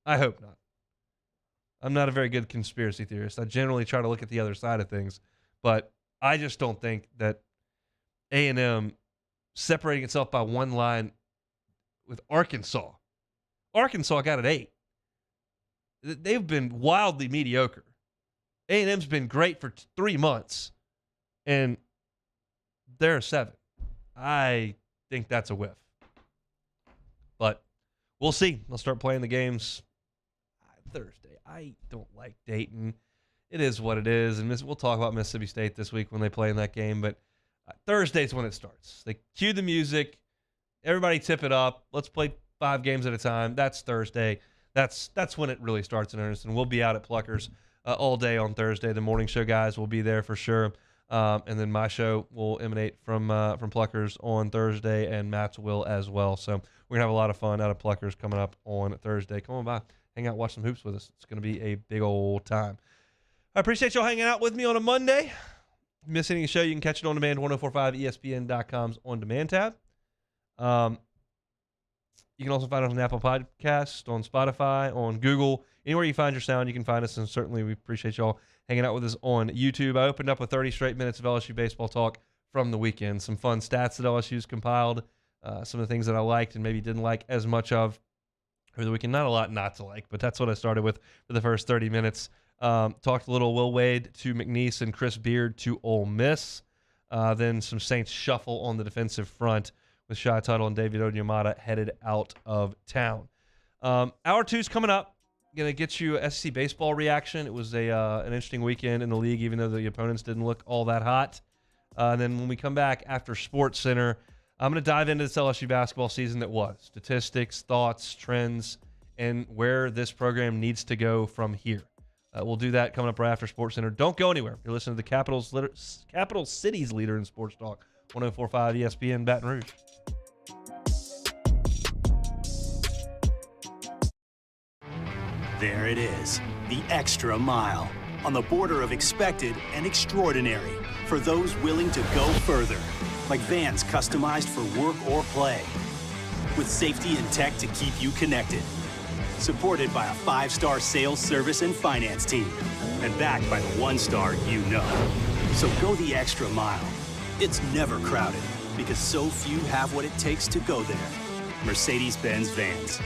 I hope not. I'm not a very good conspiracy theorist. I generally try to look at the other side of things, but I just don't think that A&M separating itself by 1 line with Arkansas. Arkansas got an 8. They've been wildly mediocre. A&M's been great for 3 months, and they're a 7. I think that's a whiff. But we'll see. They'll start playing the games Thursday. I don't like Dayton. It is what it is, and we'll talk about Mississippi State this week when they play in that game, but Thursday's when it starts. They cue the music. Everybody tip it up. Let's play 5 games at a time. That's Thursday. That's when it really starts in earnest, and we'll be out at Pluckers all day on Thursday. The morning show guys will be there for sure, and then my show will emanate from Pluckers on Thursday, and Matt's will as well. So we're going to have a lot of fun out of Pluckers coming up on Thursday. Come on by. Hang out, watch some hoops with us. It's going to be a big old time. I appreciate y'all hanging out with me on a Monday. If you miss any of the show, you can catch it on demand, 1045ESPN.com's on-demand tab. You can also find us on Apple Podcasts, on Spotify, on Google. Anywhere you find your sound, you can find us, and certainly we appreciate y'all hanging out with us on YouTube. I opened up with 30 straight minutes of LSU baseball talk from the weekend. Some fun stats that LSU's compiled, some of the things that I liked and maybe didn't like as much of over the weekend. Not a lot not to like, but that's what I started with for the first 30 minutes. Talked a little Will Wade to McNeese and Chris Beard to Ole Miss. Then some Saints shuffle on the defensive front with Shai Tuttle and David Onyemata headed out of town. Hour 2's coming up. Going to get you SEC baseball reaction. It was an interesting weekend in the league, even though the opponents didn't look all that hot. And then when we come back after Sports Center, I'm going to dive into this LSU basketball season that was. Statistics, thoughts, trends, and where this program needs to go from here. We'll do that coming up right after Sports Center. Don't go anywhere. You're listening to the Capital City's leader in sports talk, 104.5 ESPN Baton Rouge. There it is, the extra mile, on the border of expected and extraordinary for those willing to go further, like vans customized for work or play, with safety and tech to keep you connected, supported by a 5-star sales, service, and finance team, and backed by the 1-star you know. So go the extra mile. It's never crowded, because so few have what it takes to go there. Mercedes-Benz Vans.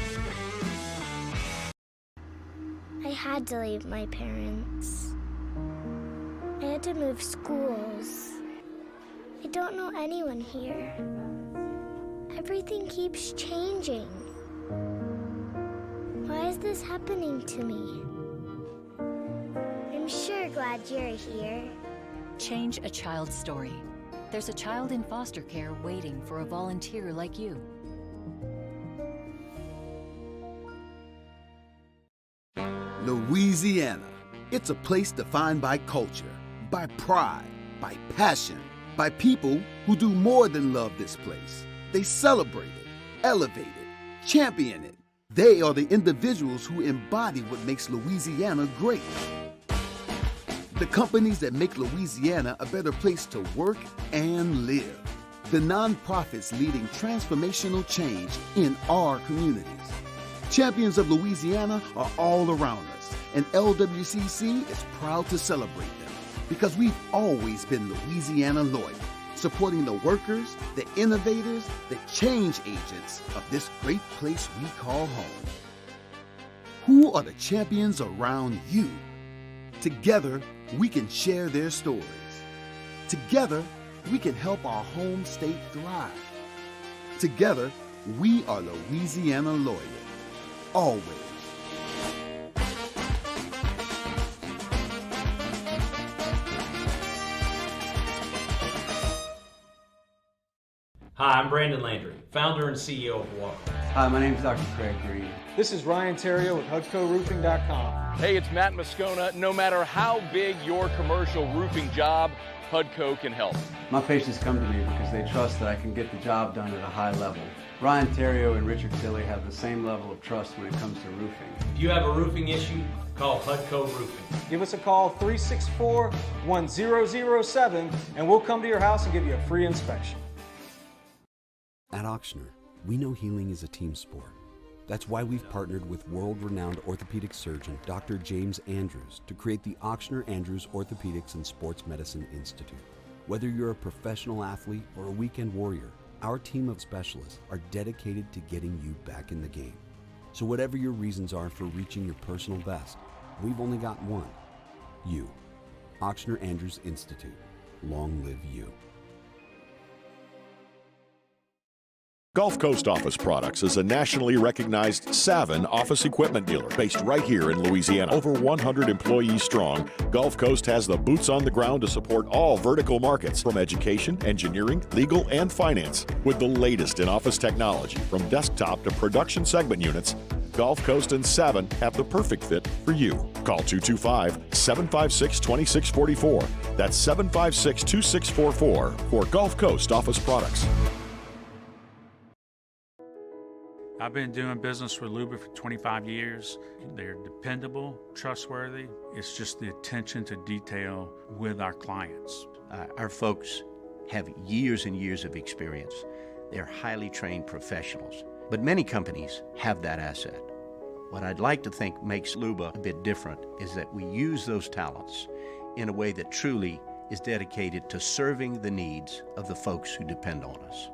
I had to leave my parents. I had to move schools. I don't know anyone here. Everything keeps changing. Why is this happening to me? I'm sure glad you're here. Change a child's story. There's a child in foster care waiting for a volunteer like you. Louisiana. It's a place defined by culture, by pride, by passion, by people who do more than love this place. They celebrate it, elevate it, champion it. They are the individuals who embody what makes Louisiana great. The companies that make Louisiana a better place to work and live. The nonprofits leading transformational change in our communities. Champions of Louisiana are all around us, and LWCC is proud to celebrate them because we've always been Louisiana loyal, supporting the workers, the innovators, the change agents of this great place we call home. Who are the champions around you? Together, we can share their stories. Together, we can help our home state thrive. Together, we are Louisiana loyal. Always. Hi, I'm Brandon Landry, founder and CEO of Water. Hi, my name is Dr. Craig Green. This is Ryan Terrio with HUDCORoofing.com. Hey, it's Matt Moscona. No matter how big your commercial roofing job, HUDCO can help. My patients come to me because they trust that I can get the job done at a high level. Ryan Terrio and Richard Tilley have the same level of trust when it comes to roofing. If you have a roofing issue, call HUDCO Roofing. Give us a call, 364-1007, and we'll come to your house and give you a free inspection. At Auctioner, we know healing is a team sport. That's why we've partnered with world-renowned orthopedic surgeon Dr. James Andrews to create the Auctioner Andrews Orthopedics and Sports Medicine Institute. Whether you're a professional athlete or a weekend warrior, our team of specialists are dedicated to getting you back in the game. So whatever your reasons are for reaching your personal best, we've only got one. You. Auctioner Andrews Institute. Long live you. Gulf Coast Office Products is a nationally recognized Savin office equipment dealer based right here in Louisiana. Over 100 employees strong, Gulf Coast has the boots on the ground to support all vertical markets from education, engineering, legal, and finance. With the latest in office technology, from desktop to production segment units, Gulf Coast and Savin have the perfect fit for you. Call 225-756-2644. That's 756-2644 for Gulf Coast Office Products. I've been doing business with Luba for 25 years. They're dependable, trustworthy. It's just the attention to detail with our clients. Our folks have years and years of experience. They're highly trained professionals. But many companies have that asset. What I'd like to think makes Luba a bit different is that we use those talents in a way that truly is dedicated to serving the needs of the folks who depend on us.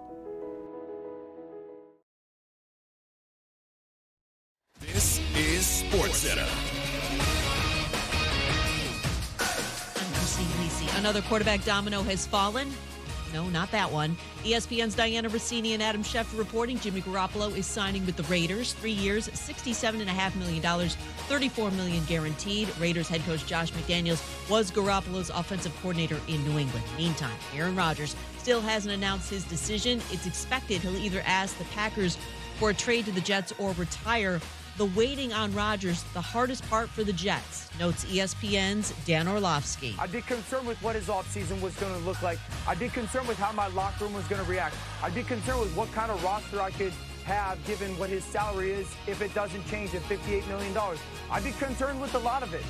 This is SportsCenter. I'm Christine Lisi. Another quarterback domino has fallen. No, not that one. ESPN's Diana Rossini and Adam Schefter reporting Jimmy Garoppolo is signing with the Raiders. 3 years, $67.5 million, $34 million guaranteed. Raiders head coach Josh McDaniels was Garoppolo's offensive coordinator in New England. Meantime, Aaron Rodgers still hasn't announced his decision. It's expected he'll either ask the Packers for a trade to the Jets or retire. The waiting on Rodgers, the hardest part for the Jets, notes ESPN's Dan Orlovsky. I'd be concerned with what his offseason was going to look like. I'd be concerned with how my locker room was going to react. I'd be concerned with what kind of roster I could have given what his salary is if it doesn't change at $58 million. I'd be concerned with a lot of it.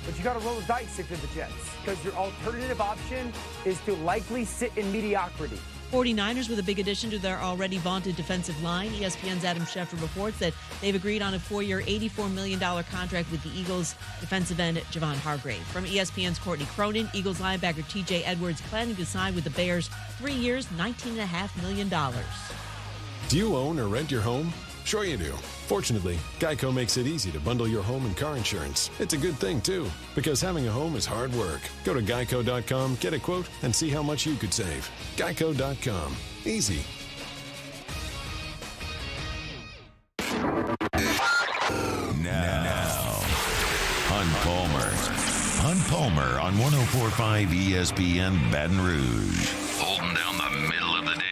But you got to roll the dice if you're the Jets, because your alternative option is to likely sit in mediocrity. 49ers with a big addition to their already vaunted defensive line. ESPN's Adam Schefter reports that they've agreed on a 4-year, $84 million contract with the Eagles defensive end Javon Hargrave. From ESPN's Courtney Cronin, Eagles linebacker T.J. Edwards planning to sign with the Bears 3 years, $19.5 million. Do you own or rent your home? Sure you do. Fortunately, Geico makes it easy to bundle your home and car insurance. It's a good thing, too, because having a home is hard work. Go to geico.com, get a quote, and see how much you could save. Geico.com. Easy. Now, Hunt Palmer on 104.5 ESPN Baton Rouge. Holding down the middle of the day.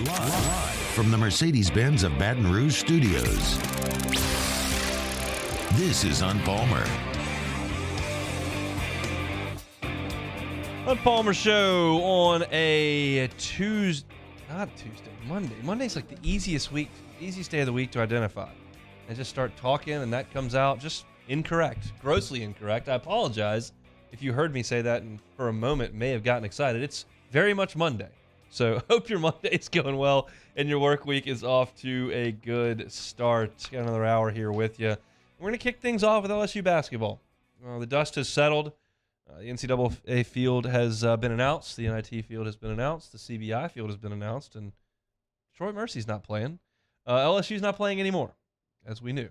Live from the Mercedes-Benz of Baton Rouge Studios. This is Hunt Palmer. Hunt Palmer Show on a Monday. Monday's like the easiest day of the week to identify. I just start talking and that comes out just incorrect, grossly incorrect. I apologize if you heard me say that and for a moment may have gotten excited. It's very much Monday. So hope your Monday is going well and your work week is off to a good start. Got another hour here with you. We're going to kick things off with LSU basketball. The dust has settled. The NCAA field has been announced. The NIT field has been announced. The CBI field has been announced. And Detroit Mercy's not playing. LSU's not playing anymore, as we knew.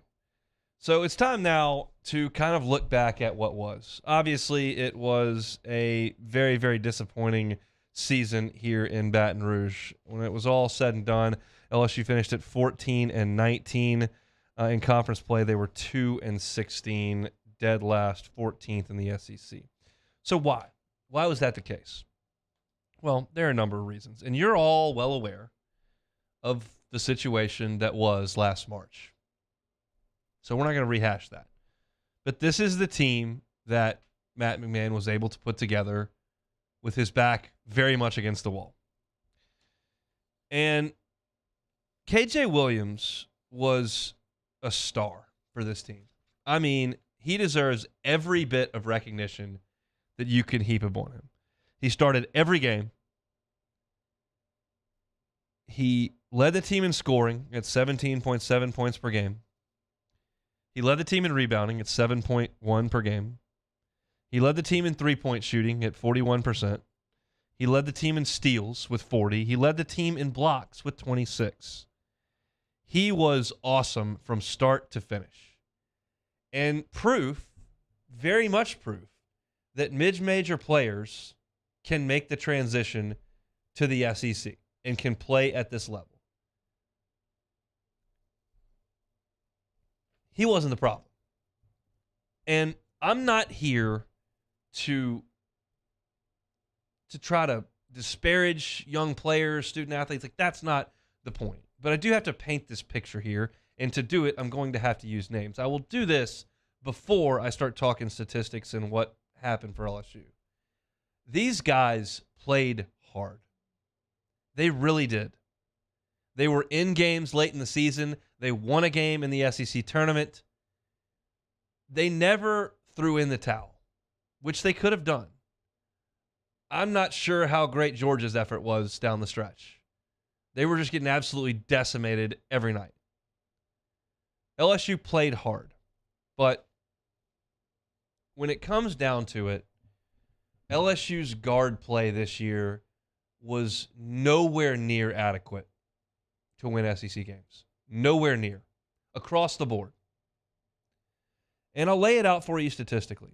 So it's time now to kind of look back at what was. Obviously, it was a very, very disappointing season here in Baton Rouge. When it was all said and done, LSU finished at 14-19 in conference play. They were 2-16, dead last, 14th in the SEC. So why? Why was that the case? Well, there are a number of reasons, and you're all well aware of the situation that was last March. So we're not going to rehash that. But this is the team that Matt McMahon was able to put together with his back very much against the wall. And KJ Williams was a star for this team. I mean, he deserves every bit of recognition that you can heap upon him. He started every game. He led the team in scoring at 17.7 points per game. He led the team in rebounding at 7.1 per game. He led the team in three-point shooting at 41%. He led the team in steals with 40. He led the team in blocks with 26. He was awesome from start to finish. And proof, very much proof, that mid-major players can make the transition to the SEC and can play at this level. He wasn't the problem. And I'm not here to try to disparage young players, student athletes. Like, that's not the point. But I do have to paint this picture here. And to do it, I'm going to have to use names. I will do this before I start talking statistics and what happened for LSU. These guys played hard. They really did. They were in games late in the season. They won a game in the SEC tournament. They never threw in the towel, which they could have done. I'm not sure how great Georgia's effort was down the stretch. They were just getting absolutely decimated every night. LSU played hard, but when it comes down to it, LSU's guard play this year was nowhere near adequate to win SEC games. Nowhere near. Across the board. And I'll lay it out for you statistically.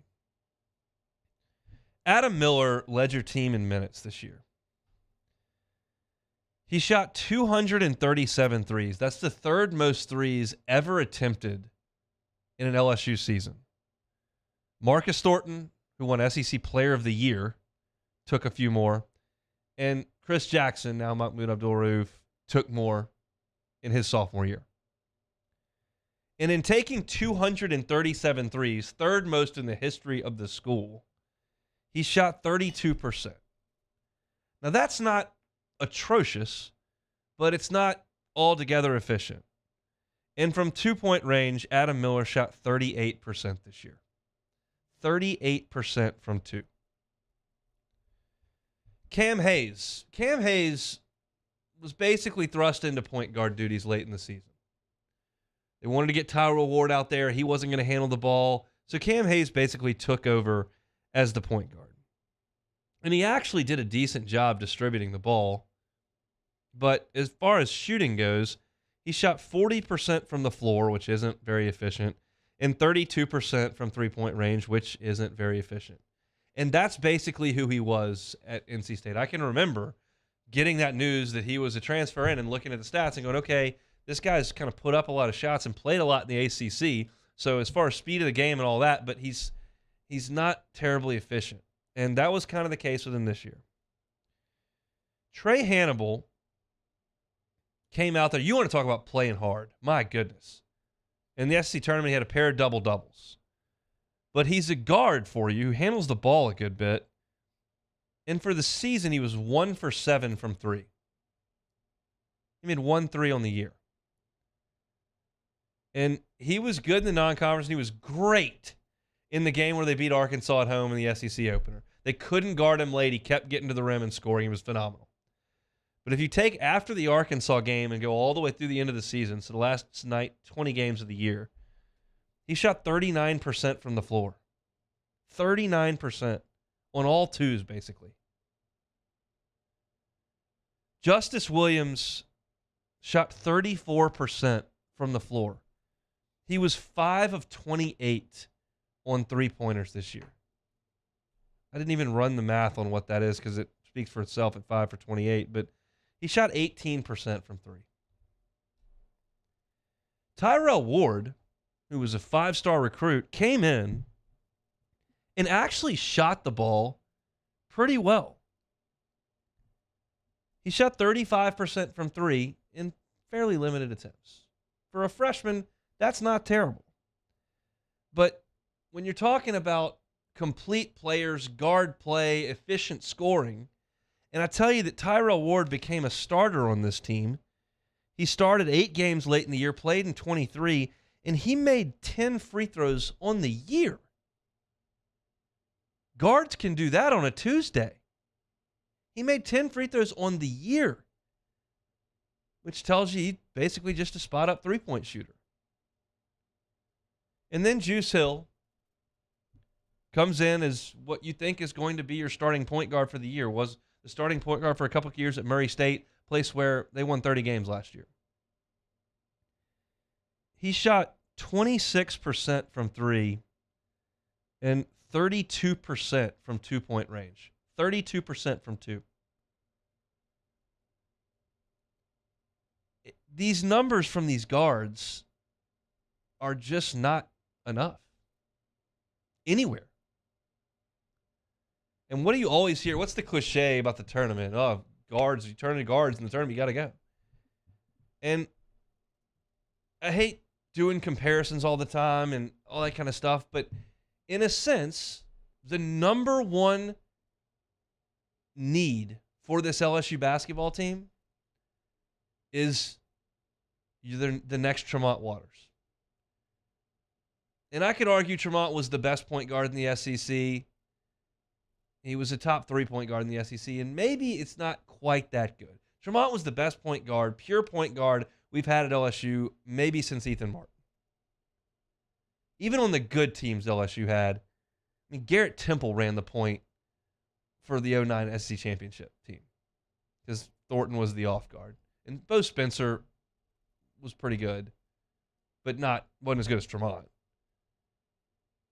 Adam Miller led your team in minutes this year. He shot 237 threes. That's the third most threes ever attempted in an LSU season. Marcus Thornton, who won SEC Player of the Year, took a few more. And Chris Jackson, now Mahmoud Abdul-Rauf, took more in his sophomore year. And in taking 237 threes, third most in the history of the school, he shot 32%. Now, that's not atrocious, but it's not altogether efficient. And from two-point range, Adam Miller shot 38% this year. 38% from two. Cam Hayes. Cam Hayes was basically thrust into point guard duties late in the season. They wanted to get Tyrell Ward out there. He wasn't going to handle the ball. So Cam Hayes basically took over as the point guard. And he actually did a decent job distributing the ball. But as far as shooting goes, he shot 40% from the floor, which isn't very efficient, and 32% from three-point range, which isn't very efficient. And that's basically who he was at NC State. I can remember getting that news that he was a transfer in and looking at the stats and going, okay, this guy's kind of put up a lot of shots and played a lot in the ACC. So as far as speed of the game and all that, but he's not terribly efficient. And that was kind of the case with him this year. Trey Hannibal came out there. You want to talk about playing hard. My goodness. In the SEC tournament, he had a pair of double-doubles. But he's a guard for you who handles the ball a good bit. And for the season, he was 1 for 7 from three. He made 1 3 on the year. And he was good in the non-conference, and he was great in the game where they beat Arkansas at home in the SEC opener. They couldn't guard him late. He kept getting to the rim and scoring. He was phenomenal. But if you take after the Arkansas game and go all the way through the end of the season, so the last 20 games of the year, he shot 39% from the floor. 39% on all twos, basically. Justice Williams shot 34% from the floor. He was 5 of 28 on three-pointers this year. I didn't even run the math on what that is because it speaks for itself at 5 for 28, but he shot 18% from three. Tyrell Ward, who was a 5-star recruit, came in and actually shot the ball pretty well. He shot 35% from three in fairly limited attempts. For a freshman, that's not terrible. But when you're talking about complete players, guard play, efficient scoring, and I tell you that Tyrell Ward became a starter on this team. He started 8 games late in the year, played in 23, and he made 10 free throws on the year. Guards can do that on a Tuesday. He made 10 free throws on the year, which tells you he's basically just a spot-up three-point shooter. And then Juice Hill comes in as what you think is going to be your starting point guard for the year. Was the starting point guard for a couple of years at Murray State, place where they won 30 games last year. He shot 26% from three and 32% from two-point range. 32% from two. These numbers from these guards are just not enough anywhere. And what do you always hear? What's the cliche about the tournament? Oh, guards, you turn into guards in the tournament, you got to go. And I hate doing comparisons all the time and all that kind of stuff, but in a sense, the number one need for this LSU basketball team is the next Tremont Waters. And I could argue Tremont was the best point guard in the SEC. He was a top 3 point guard in the SEC, and maybe it's not quite that good. Tremont was the best point guard, pure point guard we've had at LSU maybe since Ethan Martin. Even on the good teams LSU had, I mean, Garrett Temple ran the point for the 2009 SEC championship team because Thornton was the off guard. And Bo Spencer was pretty good, but wasn't as good as Tremont.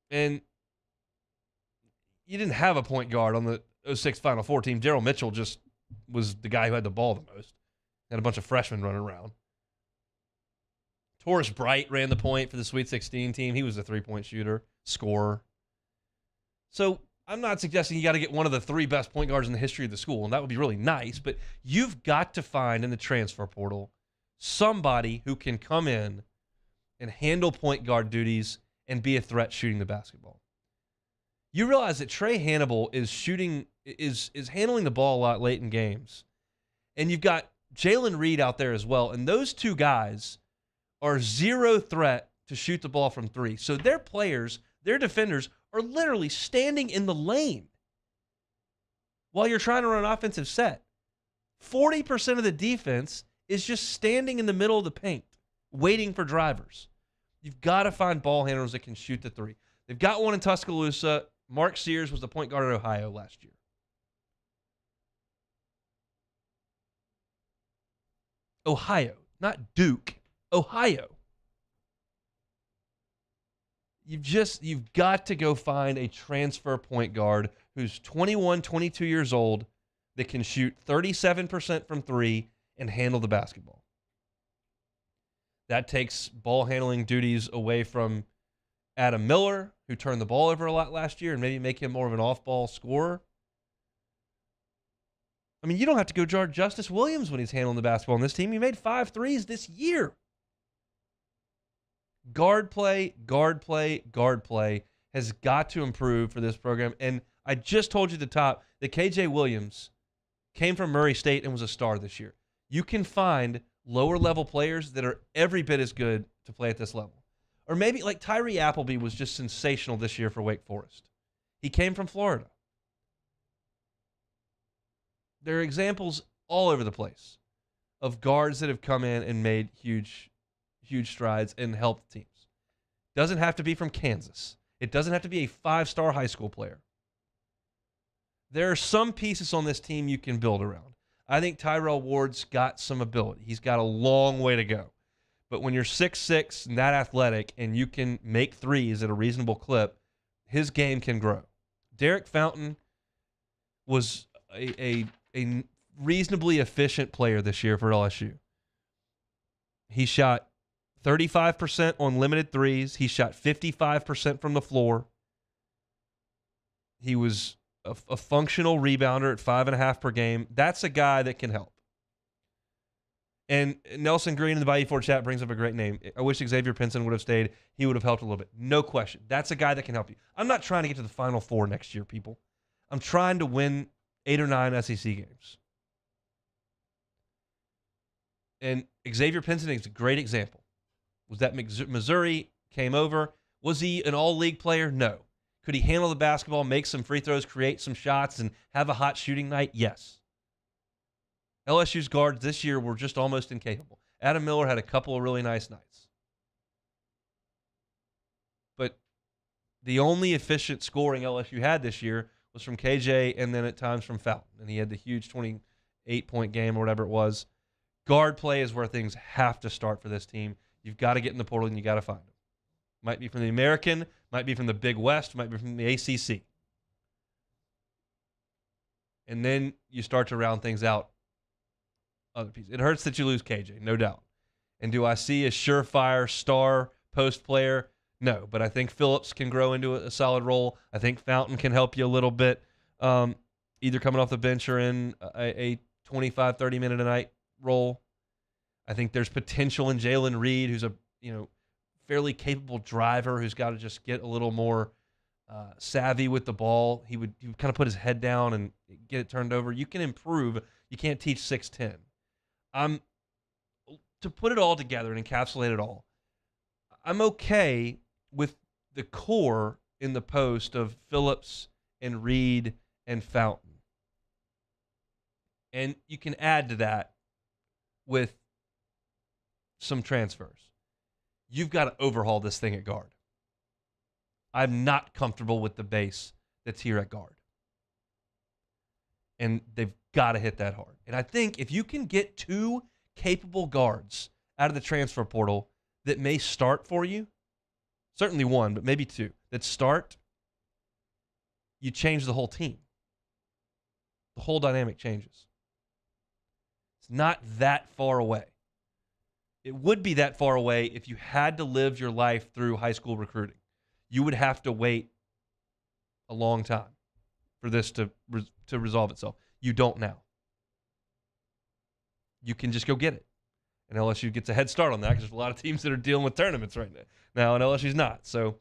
And you didn't have a point guard on the 2006 Final Four team. Daryl Mitchell just was the guy who had the ball the most. Had a bunch of freshmen running around. Torres Bright ran the point for the Sweet 16 team. He was a three-point shooter, scorer. So I'm not suggesting you got to get one of the 3 best point guards in the history of the school, and that would be really nice, but you've got to find in the transfer portal somebody who can come in and handle point guard duties and be a threat shooting the basketball. You realize that Trey Hannibal is handling the ball a lot late in games. And you've got Jalen Reed out there as well, and those 2 guys are zero threat to shoot the ball from 3. So their players, their defenders, are literally standing in the lane while you're trying to run an offensive set. 40% of the defense is just standing in the middle of the paint, waiting for drivers. You've got to find ball handlers that can shoot the 3. They've got one in Tuscaloosa. Mark Sears was the point guard at Ohio last year. Ohio, not Duke. Ohio. You've got to go find a transfer point guard who's 21, 22 years old that can shoot 37% from 3 and handle the basketball. That takes ball handling duties away from Adam Miller, who turned the ball over a lot last year, and maybe make him more of an off-ball scorer. I mean, you don't have to go guard Justice Williams when he's handling the basketball on this team. He made 5 threes this year. Guard play has got to improve for this program. And I just told you at the top that KJ Williams came from Murray State and was a star this year. You can find lower-level players that are every bit as good to play at this level. Or maybe like Tyree Appleby was just sensational this year for Wake Forest. He came from Florida. There are examples all over the place of guards that have come in and made huge strides and helped teams. Doesn't have to be from Kansas. It doesn't have to be a 5-star high school player. There are some pieces on this team you can build around. I think Tyrell Ward's got some ability. He's got a long way to go. But when you're 6'6" and that athletic and you can make threes at a reasonable clip, his game can grow. Derek Fountain was a reasonably efficient player this year for LSU. He shot 35% on limited threes. He shot 55% from the floor. He was a functional rebounder at 5.5 per game. That's a guy that can help. And Nelson Green in the Bayou 4 chat brings up a great name. I wish Xavier Pinson would have stayed. He would have helped a little bit. No question. That's a guy that can help you. I'm not trying to get to the Final Four next year, people. I'm trying to win 8 or 9 SEC games. And Xavier Pinson is a great example. Was that Missouri came over? Was he an all-league player? No. Could he handle the basketball, make some free throws, create some shots, and have a hot shooting night? Yes. LSU's guards this year were just almost incapable. Adam Miller had a couple of really nice nights. But the only efficient scoring LSU had this year was from KJ and then at times from Fountain. And he had the huge 28-point game or whatever it was. Guard play is where things have to start for this team. You've got to get in the portal and you got to find them. Might be from the American, might be from the Big West, might be from the ACC. And then you start to round things out. Other pieces. It hurts that you lose KJ, no doubt. And do I see a surefire star post player? No, but I think Phillips can grow into a solid role. I think Fountain can help you a little bit, either coming off the bench or in a 25, 30-minute a night role. I think there's potential in Jalen Reed, who's a fairly capable driver who's got to just get a little more savvy with the ball. He would kind of put his head down and get it turned over. You can improve. You can't teach 6'10". To put it all together and encapsulate it all, I'm okay with the core in the post of Phillips and Reed and Fountain. And you can add to that with some transfers. You've got to overhaul this thing at guard. I'm not comfortable with the base that's here at guard. And they've got to hit that hard. And I think if you can get 2 capable guards out of the transfer portal that may start for you, certainly 1, but maybe 2, that start, you change the whole team. The whole dynamic changes. It's not that far away. It would be that far away if you had to live your life through high school recruiting. You would have to wait a long time for this to resolve itself. You don't now. You can just go get it. And LSU gets a head start on that because there's a lot of teams that are dealing with tournaments right now, and LSU's not. So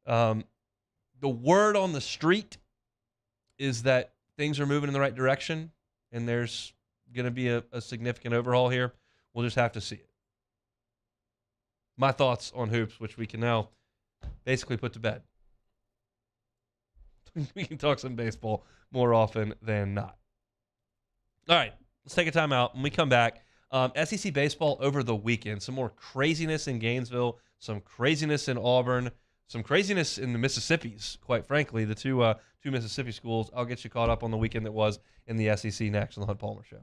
the word on the street is that things are moving in the right direction, and there's going to be a significant overhaul here. We'll just have to see it. My thoughts on hoops, which we can now basically put to bed. We can talk some baseball more often than not. All right, let's take a time out. When we come back, SEC baseball over the weekend. Some more craziness in Gainesville, some craziness in Auburn, some craziness in the Mississippis, quite frankly, the two Mississippi schools. I'll get you caught up on the weekend that was in the SEC next on the Hunt Palmer Show.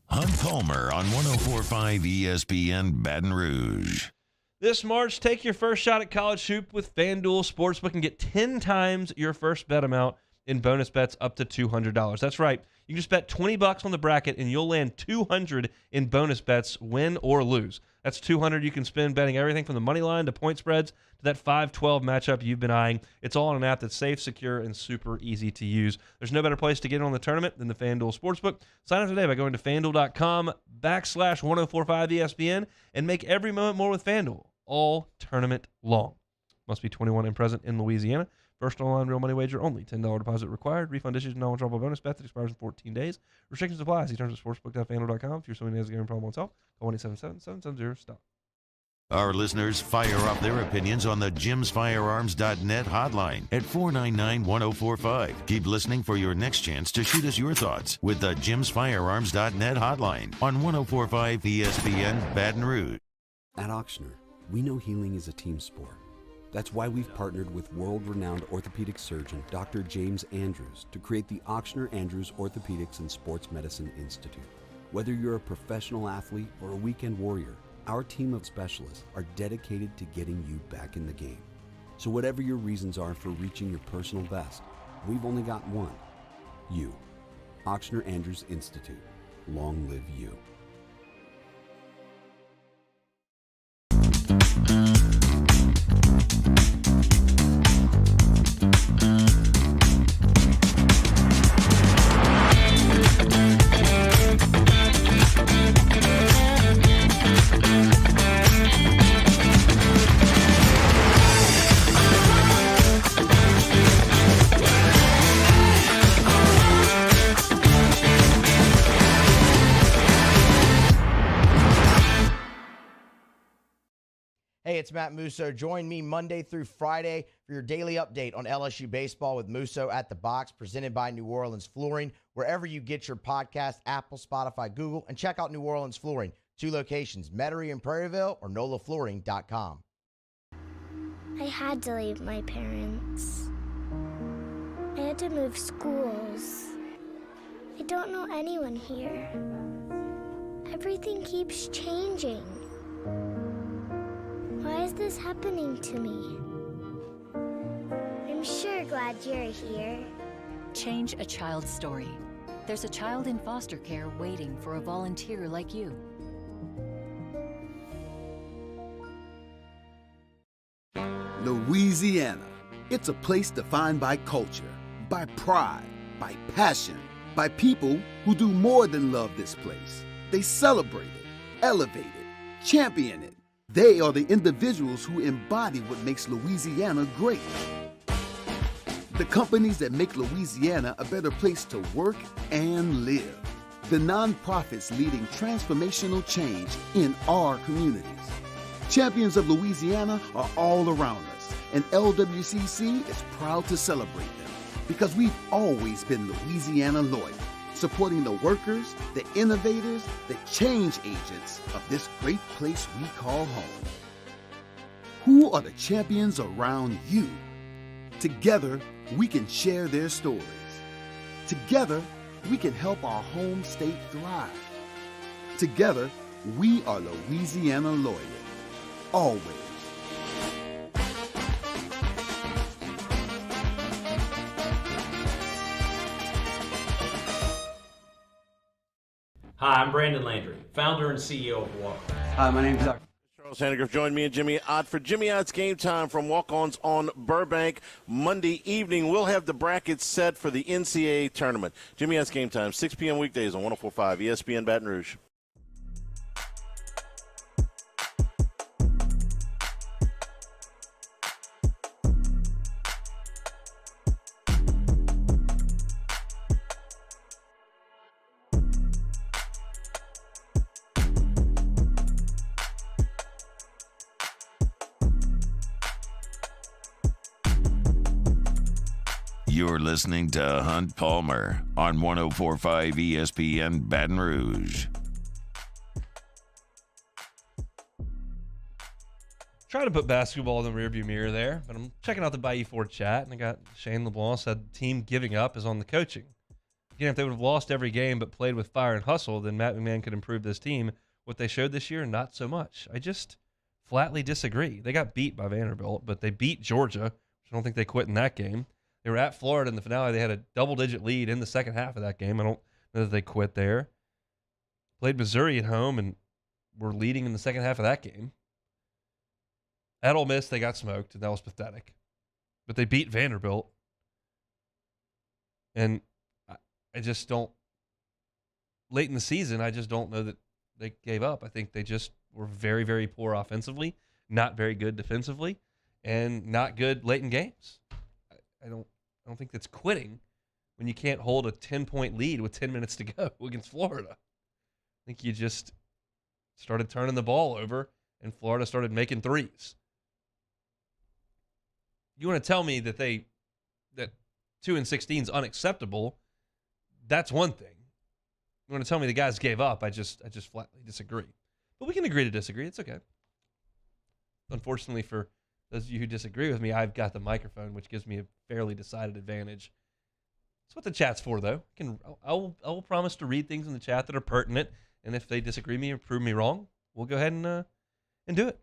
Hunt Palmer on 104.5 ESPN Baton Rouge. This March, take your first shot at college hoop with FanDuel Sportsbook and get 10 times your first bet amount in bonus bets up to $200. That's right. You can just bet $20 on the bracket and you'll land $200 in bonus bets, win or lose. That's $200 you can spend betting everything from the money line to point spreads to that 5-12 matchup you've been eyeing. It's all on an app that's safe, secure, and super easy to use. There's no better place to get in on the tournament than the FanDuel Sportsbook. Sign up today by going to FanDuel.com/1045ESPN and make every moment more with FanDuel, all tournament long. Must be 21 and present in Louisiana. First online real money wager only. $10 deposit required. Refund issues no withdrawable bonus bet that expires in 14 days. Restrictions apply. See terms at sportsbook.fanduel.com. If you're someone who has a gambling problem itself, call 1-877-770-STOP. Our listeners fire up their opinions on the jimsfirearms.net hotline at 499-1045. Keep listening for your next chance to shoot us your thoughts with the jimsfirearms.net hotline on 104.5 ESPN Baton Rouge. At Auctioner, we know healing is a team sport. That's why we've partnered with world-renowned orthopedic surgeon Dr. James Andrews to create the Auctioner Andrews Orthopedics and Sports Medicine Institute. Whether you're a professional athlete or a weekend warrior, our team of specialists are dedicated to getting you back in the game. So whatever your reasons are for reaching your personal best, we've only got one: you. Auctioner Andrews Institute. Long live you. Hey, it's Matt Musso. Join me Monday through Friday for your daily update on LSU baseball with Musso at the Box, presented by New Orleans Flooring, wherever you get your podcast, Apple, Spotify, Google, and check out New Orleans Flooring. 2 locations, Metairie and Prairieville, or NOLAFlooring.com. I had to leave my parents. I had to move schools. I don't know anyone here. Everything keeps changing. Why is this happening to me? I'm sure glad you're here. Change a child's story. There's a child in foster care waiting for a volunteer like you. Louisiana. It's a place defined by culture, by pride, by passion, by people who do more than love this place. They celebrate it, elevate it, champion it. They are the individuals who embody what makes Louisiana great. The companies that make Louisiana a better place to work and live. The nonprofits leading transformational change in our communities. Champions of Louisiana are all around us, and LWCC is proud to celebrate them because we've always been Louisiana loyal. supporting the workers, the innovators, the change agents of this great place we call home. Who are the champions around you? Together, we can share their stories. Together, we can help our home state thrive. Together, we are Louisiana Loyal. Always. Hi, I'm Brandon Landry, founder and CEO of Walk. Hi, my name's Dr. Charles Hannegriff joined me and Jimmy Ott for Jimmy Ott's Game Time from Walk-Ons on Burbank. Monday evening, we'll have the brackets set for the NCAA tournament. Jimmy Ott's Game Time, 6 p.m. weekdays on 104.5 ESPN Baton Rouge. You're listening to Hunt Palmer on 104.5 ESPN Baton Rouge. Trying to put basketball in the rearview mirror there, but I'm checking out the Bayou 4 chat, and I got Shane LeBlanc said team giving up is on the coaching. Again, if they would have lost every game but played with fire and hustle, then Matt McMahon could improve this team. What they showed this year, not so much. I just flatly disagree. They got beat by Vanderbilt, but they beat Georgia. I don't think they quit in that game. They were at Florida in the finale. They had a double-digit lead in the second half of that game. I don't know that they quit there. Played Missouri at home and were leading in the second half of that game. At Ole Miss, they got smoked, and that was pathetic. But they beat Vanderbilt. And I just don't – late in the season, I just don't know that they gave up. I think they just were very, very poor offensively, not very good defensively, and not good late in games. I don't think that's quitting when you can't hold a 10-point lead with 10 minutes to go against Florida. I think you just started turning the ball over, and Florida started making threes. You want to tell me that 2-16 is unacceptable? That's one thing. You want to tell me the guys gave up? I just flatly disagree. But we can agree to disagree. It's okay. Unfortunately for those of you who disagree with me, I've got the microphone, which gives me a fairly decided advantage. That's what the chat's for, though. I will promise to read things in the chat that are pertinent, and if they disagree with me or prove me wrong, we'll go ahead and do it.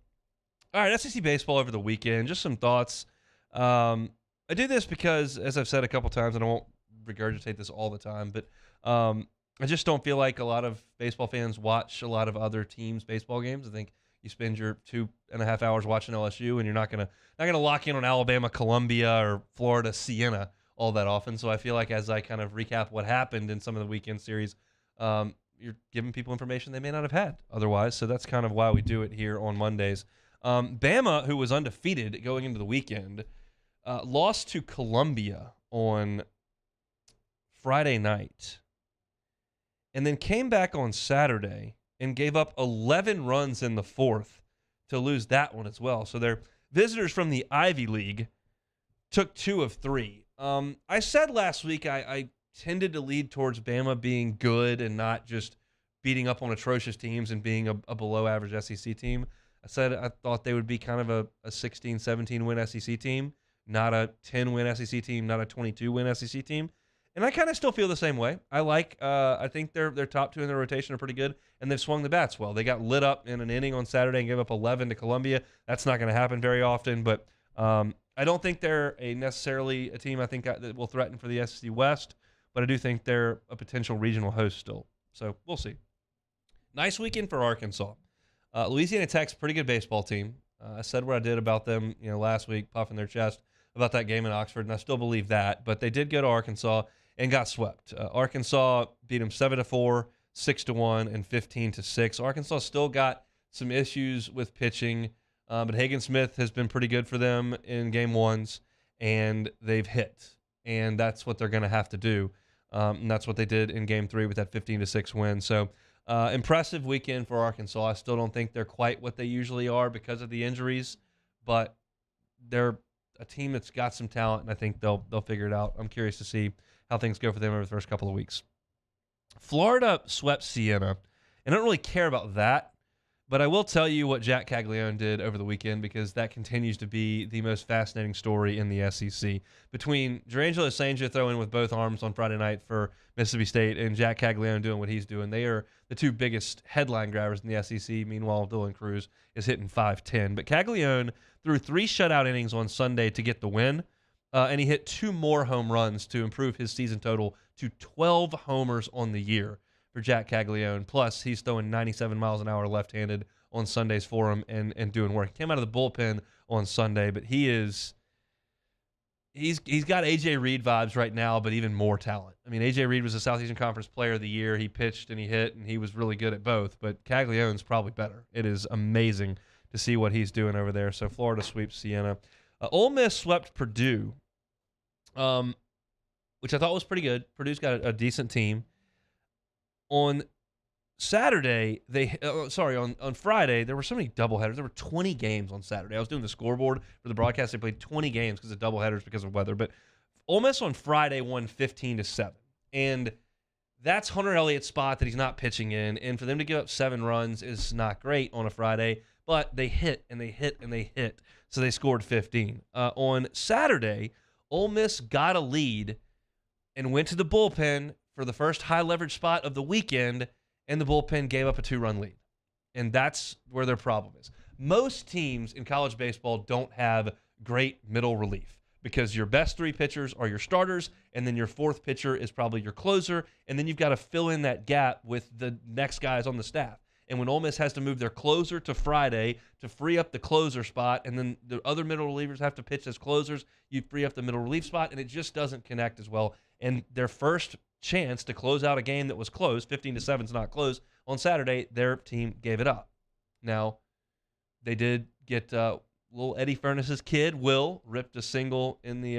All right, SEC baseball over the weekend. Just some thoughts. I do this because, as I've said a couple times, and I won't regurgitate this all the time, but I just don't feel like a lot of baseball fans watch a lot of other teams' baseball games. I think you spend your 2.5 hours watching LSU, and you're not gonna lock in on Alabama, Columbia, or Florida, Siena all that often. So I feel like as I kind of recap what happened in some of the weekend series, you're giving people information they may not have had otherwise. So that's kind of why we do it here on Mondays. Bama, who was undefeated going into the weekend, lost to Columbia on Friday night, and then came back on Saturday and gave up 11 runs in the fourth to lose that one as well. So their visitors from the Ivy League took 2 of 3. I said last week I tended to lead towards Bama being good and not just beating up on atrocious teams and being a below-average SEC team. I said I thought they would be kind of a 16, 17-win SEC team, not a 10-win SEC team, not a 22-win SEC team. And I kind of still feel the same way. I think their top 2 in their rotation are pretty good, and they've swung the bats well. They got lit up in an inning on Saturday and gave up 11 to Columbia. That's not going to happen very often, but I don't think they're necessarily a team I think that will threaten for the SEC West, but I do think they're a potential regional host still. So we'll see. Nice weekend for Arkansas. Louisiana Tech's a pretty good baseball team. I said what I did about them, last week, puffing their chest about that game in Oxford, and I still believe that. But they did go to Arkansas and got swept. Arkansas beat them 7-4, 6-1, and 15-6. Arkansas still got some issues with pitching, but Hagen Smith has been pretty good for them in game ones, and they've hit. And that's what they're going to have to do. And that's what they did in game 3 with that 15-6 win. So impressive weekend for Arkansas. I still don't think they're quite what they usually are because of the injuries, but they're a team that's got some talent, and I think they'll figure it out. I'm curious to see how things go for them over the first couple of weeks. Florida swept Siena, and I don't really care about that. But I will tell you what Jack Caglione did over the weekend, because that continues to be the most fascinating story in the SEC. Between Durangelo Sanger throwing with both arms on Friday night for Mississippi State and Jack Caglione doing what he's doing, they are the two biggest headline grabbers in the SEC. Meanwhile, Dylan Cruz is hitting .510. But Caglione threw 3 shutout innings on Sunday to get the win, and he hit 2 more home runs to improve his season total to 12 homers on the year for Jack Caglione. Plus, he's throwing 97 miles an hour left-handed on Sundays for him and doing work. He came out of the bullpen on Sunday, but he's got A.J. Reed vibes right now, but even more talent. I mean, A.J. Reed was the Southeastern Conference Player of the Year. He pitched and he hit, and he was really good at both, but Caglione's probably better. It is amazing to see what he's doing over there. So Florida sweeps Siena. Ole Miss swept Purdue, which I thought was pretty good. Purdue's got a decent team. On Saturday, on Friday, there were so many doubleheaders. There were 20 games on Saturday. I was doing the scoreboard for the broadcast. They played 20 games because of doubleheaders because of weather. But Ole Miss on Friday won 15-7. And that's Hunter Elliott's spot that he's not pitching in. And for them to give up 7 runs is not great on a Friday. But they hit, and they hit, and they hit. So they scored 15. On Saturday, Ole Miss got a lead and went to the bullpen for the first high-leverage spot of the weekend, and the bullpen gave up a 2-run lead. And that's where their problem is. Most teams in college baseball don't have great middle relief, because your best 3 pitchers are your starters, and then your 4th pitcher is probably your closer, and then you've got to fill in that gap with the next guys on the staff. And when Ole Miss has to move their closer to Friday to free up the closer spot, and then the other middle relievers have to pitch as closers, you free up the middle relief spot, and it just doesn't connect as well. And their first chance to close out a game that was close, 15-7 is not close, on Saturday, their team gave it up. Now, they did get little Eddie Furness's kid, Will, ripped a single in the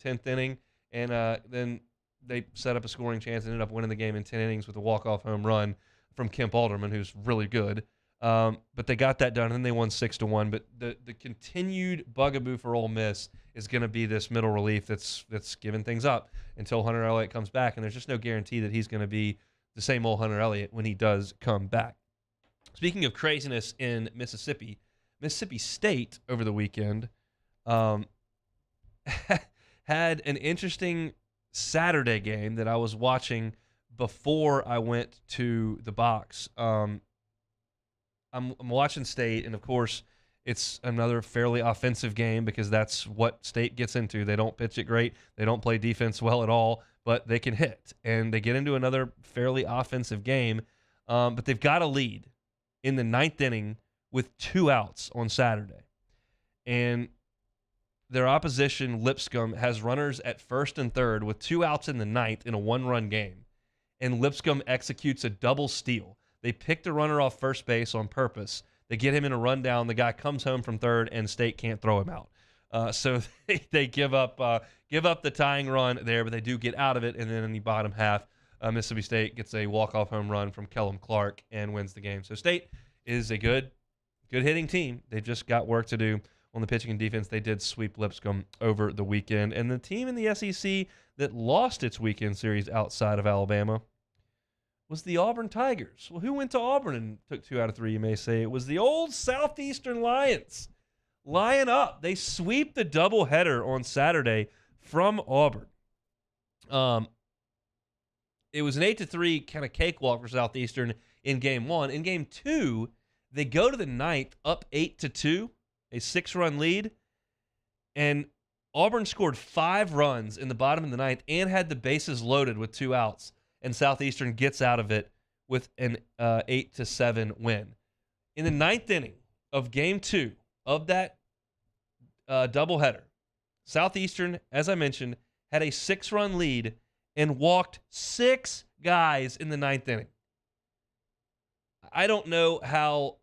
10th inning, and then they set up a scoring chance and ended up winning the game in 10 innings with a walk-off home run from Kemp Alderman, who's really good. But they got that done, and then they won 6-1. But the continued bugaboo for Ole Miss is going to be this middle relief that's giving things up until Hunter Elliott comes back, and there's just no guarantee that he's going to be the same old Hunter Elliott when he does come back. Speaking of craziness in Mississippi State over the weekend had an interesting Saturday game that I was watching before I went to the box. I'm watching State, and of course, it's another fairly offensive game because that's what State gets into. They don't pitch it great. They don't play defense well at all, but they can hit. And they get into another fairly offensive game, but they've got a lead in the 9th inning with 2 outs on Saturday. And their opposition, Lipscomb, has runners at 1st and 3rd with 2 outs in the 9th in a 1-run game. And Lipscomb executes a double steal. They picked a runner off first base on purpose. They get him in a rundown. The guy comes home from 3rd, and State can't throw him out. So they give up the tying run there, but they do get out of it. And then in the bottom half, Mississippi State gets a walk-off home run from Kellum Clark and wins the game. So State is a good hitting team. They've just got work to do on the pitching and defense. They did sweep Lipscomb over the weekend. And the team in the SEC that lost its weekend series outside of Alabama was the Auburn Tigers. Well, who went to Auburn and took 2 out of 3, you may say? It was the old Southeastern Lions. Lion up. They sweep the doubleheader on Saturday from Auburn. It was an 8-3 kind of cakewalk for Southeastern in Game 1. In Game 2, they go to the 9th up 8-2, a 6-run lead, and Auburn scored 5 runs in the bottom of the 9th and had the bases loaded with 2 outs. And Southeastern gets out of it with an 8-7 win. In the 9th inning of Game 2 of that doubleheader, Southeastern, as I mentioned, had a 6-run lead and walked 6 guys in the 9th inning. I don't know how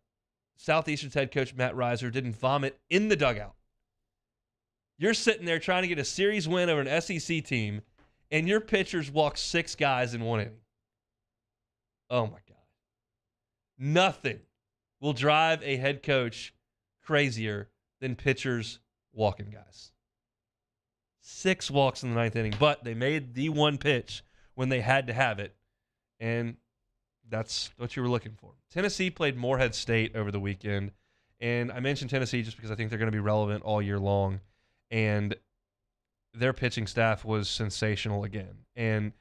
Southeastern's head coach Matt Reiser didn't vomit in the dugout. You're sitting there trying to get a series win over an SEC team, and your pitchers walk 6 guys in 1 inning. Oh, my God. Nothing will drive a head coach crazier than pitchers walking guys. 6 walks in the 9th inning, but they made the one pitch when they had to have it, And that's what you were looking for. Tennessee played Morehead State over the weekend. And I mentioned Tennessee just because I think they're going to be relevant all year long. And their pitching staff was sensational again. And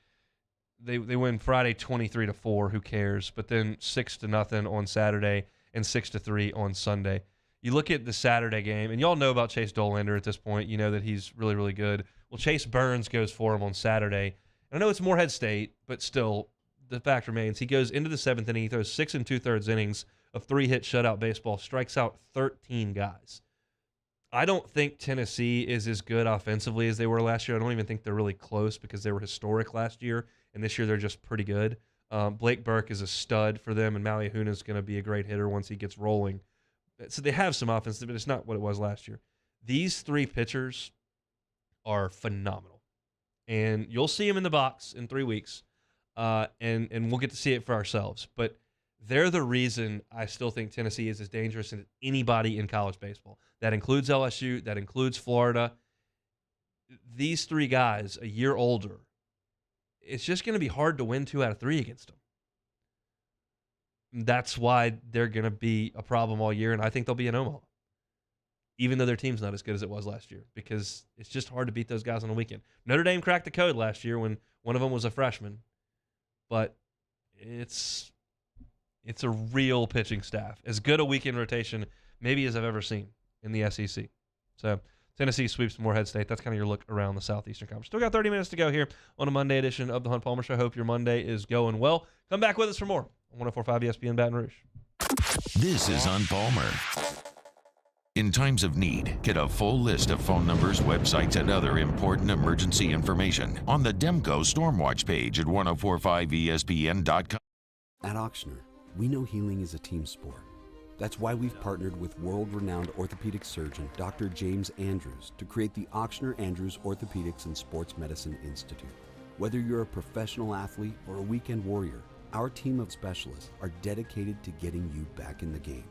they win Friday 23-4. Who cares? But then 6-0 on Saturday and 6-3 on Sunday. You look at the Saturday game, and y'all know about Chase Dolander at this point. You know that he's really, really good. Well, Chase Burns goes for him on Saturday. And I know it's Morehead State, but still, the fact remains he goes into the 7th inning. He throws 6 2/3 innings of 3-hit shutout baseball, strikes out 13 guys. I don't think Tennessee is as good offensively as they were last year. I don't even think they're really close because they were historic last year, and this year they're just pretty good. Blake Burke is a stud for them, and Maui Ahuna is going to be a great hitter once he gets rolling. So they have some offense, but it's not what it was last year. These three pitchers are phenomenal, and you'll see them in the box in 3 weeks, and we'll get to see it for ourselves. But they're the reason I still think Tennessee is as dangerous as anybody in college baseball. That includes LSU. That includes Florida. These three guys, a year older, it's just going to be hard to win 2 out of 3 against them. That's why they're going to be a problem all year, and I think they'll be in Omaha, even though their team's not as good as it was last year, because it's just hard to beat those guys on the weekend. Notre Dame cracked the code last year when one of them was a freshman, but it's a real pitching staff. As good a weekend rotation maybe as I've ever seen in the SEC. So Tennessee sweeps Morehead State. That's kind of your look around the Southeastern Conference. Still got 30 minutes to go here on a Monday edition of the Hunt Palmer Show. Hope your Monday is going well. Come back with us for more on 104.5 ESPN Baton Rouge. This is Hunt Palmer. In times of need, get a full list of phone numbers, websites, and other important emergency information on the Demco Stormwatch page at 1045ESPN.com. At Auctioner, we know healing is a team sport. That's why we've partnered with world-renowned orthopedic surgeon Dr. James Andrews to create the Auctioner Andrews Orthopedics and Sports Medicine Institute. Whether you're a professional athlete or a weekend warrior, our team of specialists are dedicated to getting you back in the game.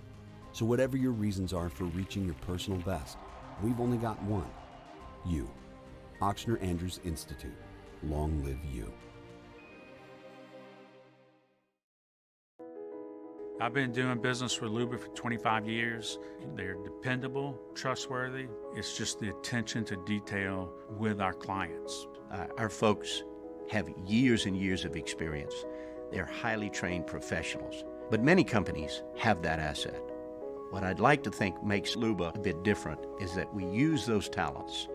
So whatever your reasons are for reaching your personal best, we've only got one. You. Auctioner Andrews Institute. Long live you. I've been doing business with Luba for 25 years. They're dependable, trustworthy. It's just the attention to detail with our clients. Our folks have years and years of experience. They're highly trained professionals. But many companies have that asset. What I'd like to think makes Luba a bit different is that we use those talents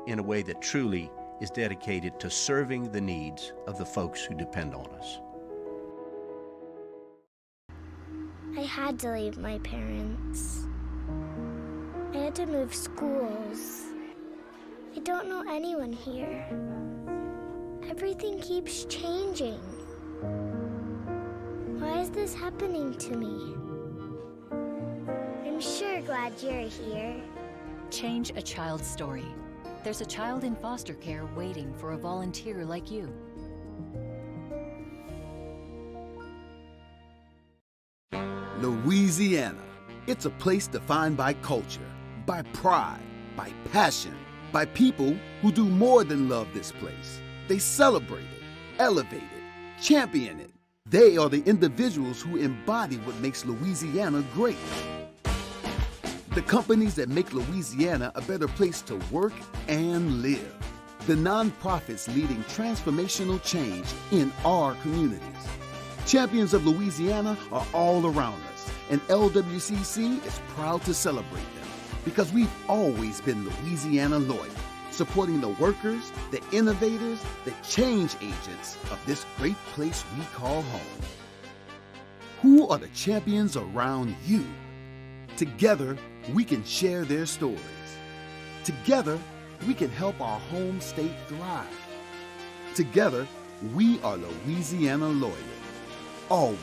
in a way that truly is dedicated to serving the needs of the folks who depend on us. I had to leave my parents. I had to move schools. I don't know anyone here. Everything keeps changing. Why is this happening to me? I'm sure glad you're here. Change a child's story. There's a child in foster care waiting for a volunteer like you. Louisiana. It's a place defined by culture, by pride, by passion, by people who do more than love this place. They celebrate it, elevate it, champion it. They are the individuals who embody what makes Louisiana great. The companies that make Louisiana a better place to work and live. The nonprofits leading transformational change in our communities. Champions of Louisiana are all around us, and LWCC is proud to celebrate them because we've always been Louisiana loyal, supporting the workers, the innovators, the change agents of this great place we call home. Who are the champions around you? Together, we can share their stories. Together, we can help our home state thrive. Together, we are Louisiana loyal. Always.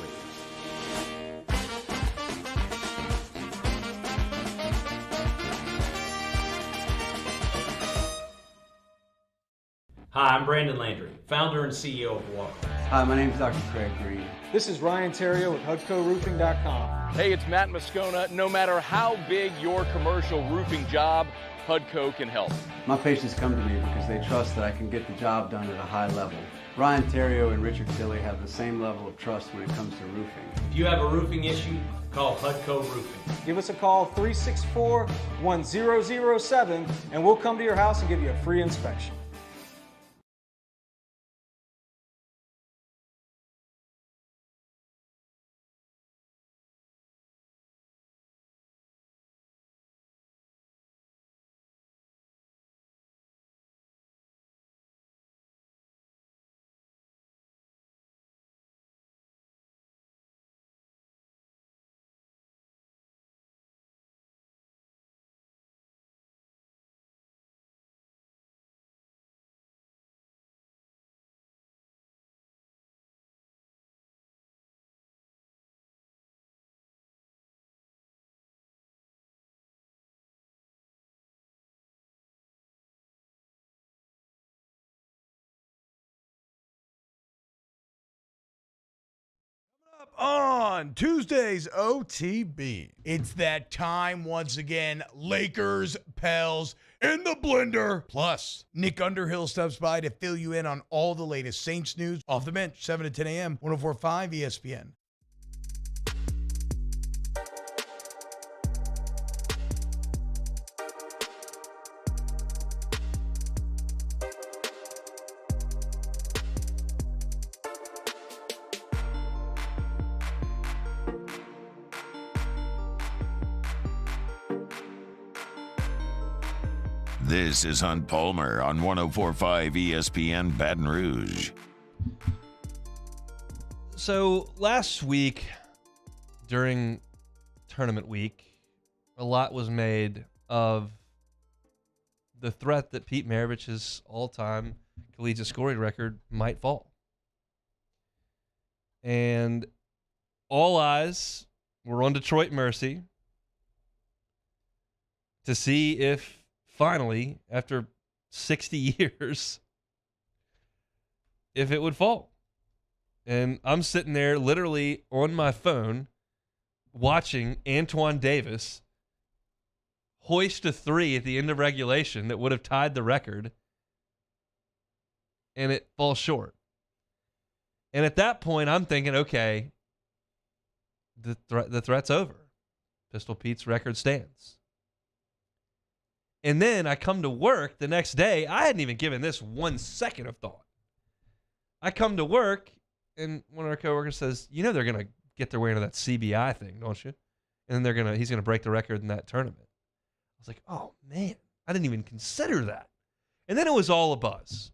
Hi, I'm Brandon Landry, founder and CEO of Water. Hi, my name is Dr. Craig Green. This is Ryan Terrio with HUDCORoofing.com. Hey, it's Matt Moscona. No matter how big your commercial roofing job, Hudco can help. My patients come to me because they trust that I can get the job done at a high level. Ryan Terrio and Richard Tilley have the same level of trust when it comes to roofing. If you have a roofing issue, call Hudco Roofing. Give us a call, 364-1007, and we'll come to your house and give you a free inspection. On Tuesday's OTB, it's that time once again. Lakers, Pels, in the blender. Plus, Nick Underhill stops by to fill you in on all the latest Saints news. Off the bench, 7 to 10 a.m., 104.5 ESPN. This is Hunt Palmer on 104.5 ESPN Baton Rouge. So last week, during tournament week, a lot was made of the threat that Pete Maravich's all-time collegiate scoring record might fall. And all eyes were on Detroit Mercy to see if finally, after 60 years, if it would fall. And I'm sitting there literally on my phone watching Antoine Davis hoist a three at the end of regulation that would have tied the record, and it falls short. And at that point, I'm thinking, okay, the threat's over. Pistol Pete's record stands. And then I come to work the next day. I hadn't even given this 1 second of thought. I come to work, and one of our coworkers says, "You know they're going to get their way into that CBI thing, don't you?" And then he's going to break the record in that tournament. I was like, oh, man, I didn't even consider that. And then it was all a buzz.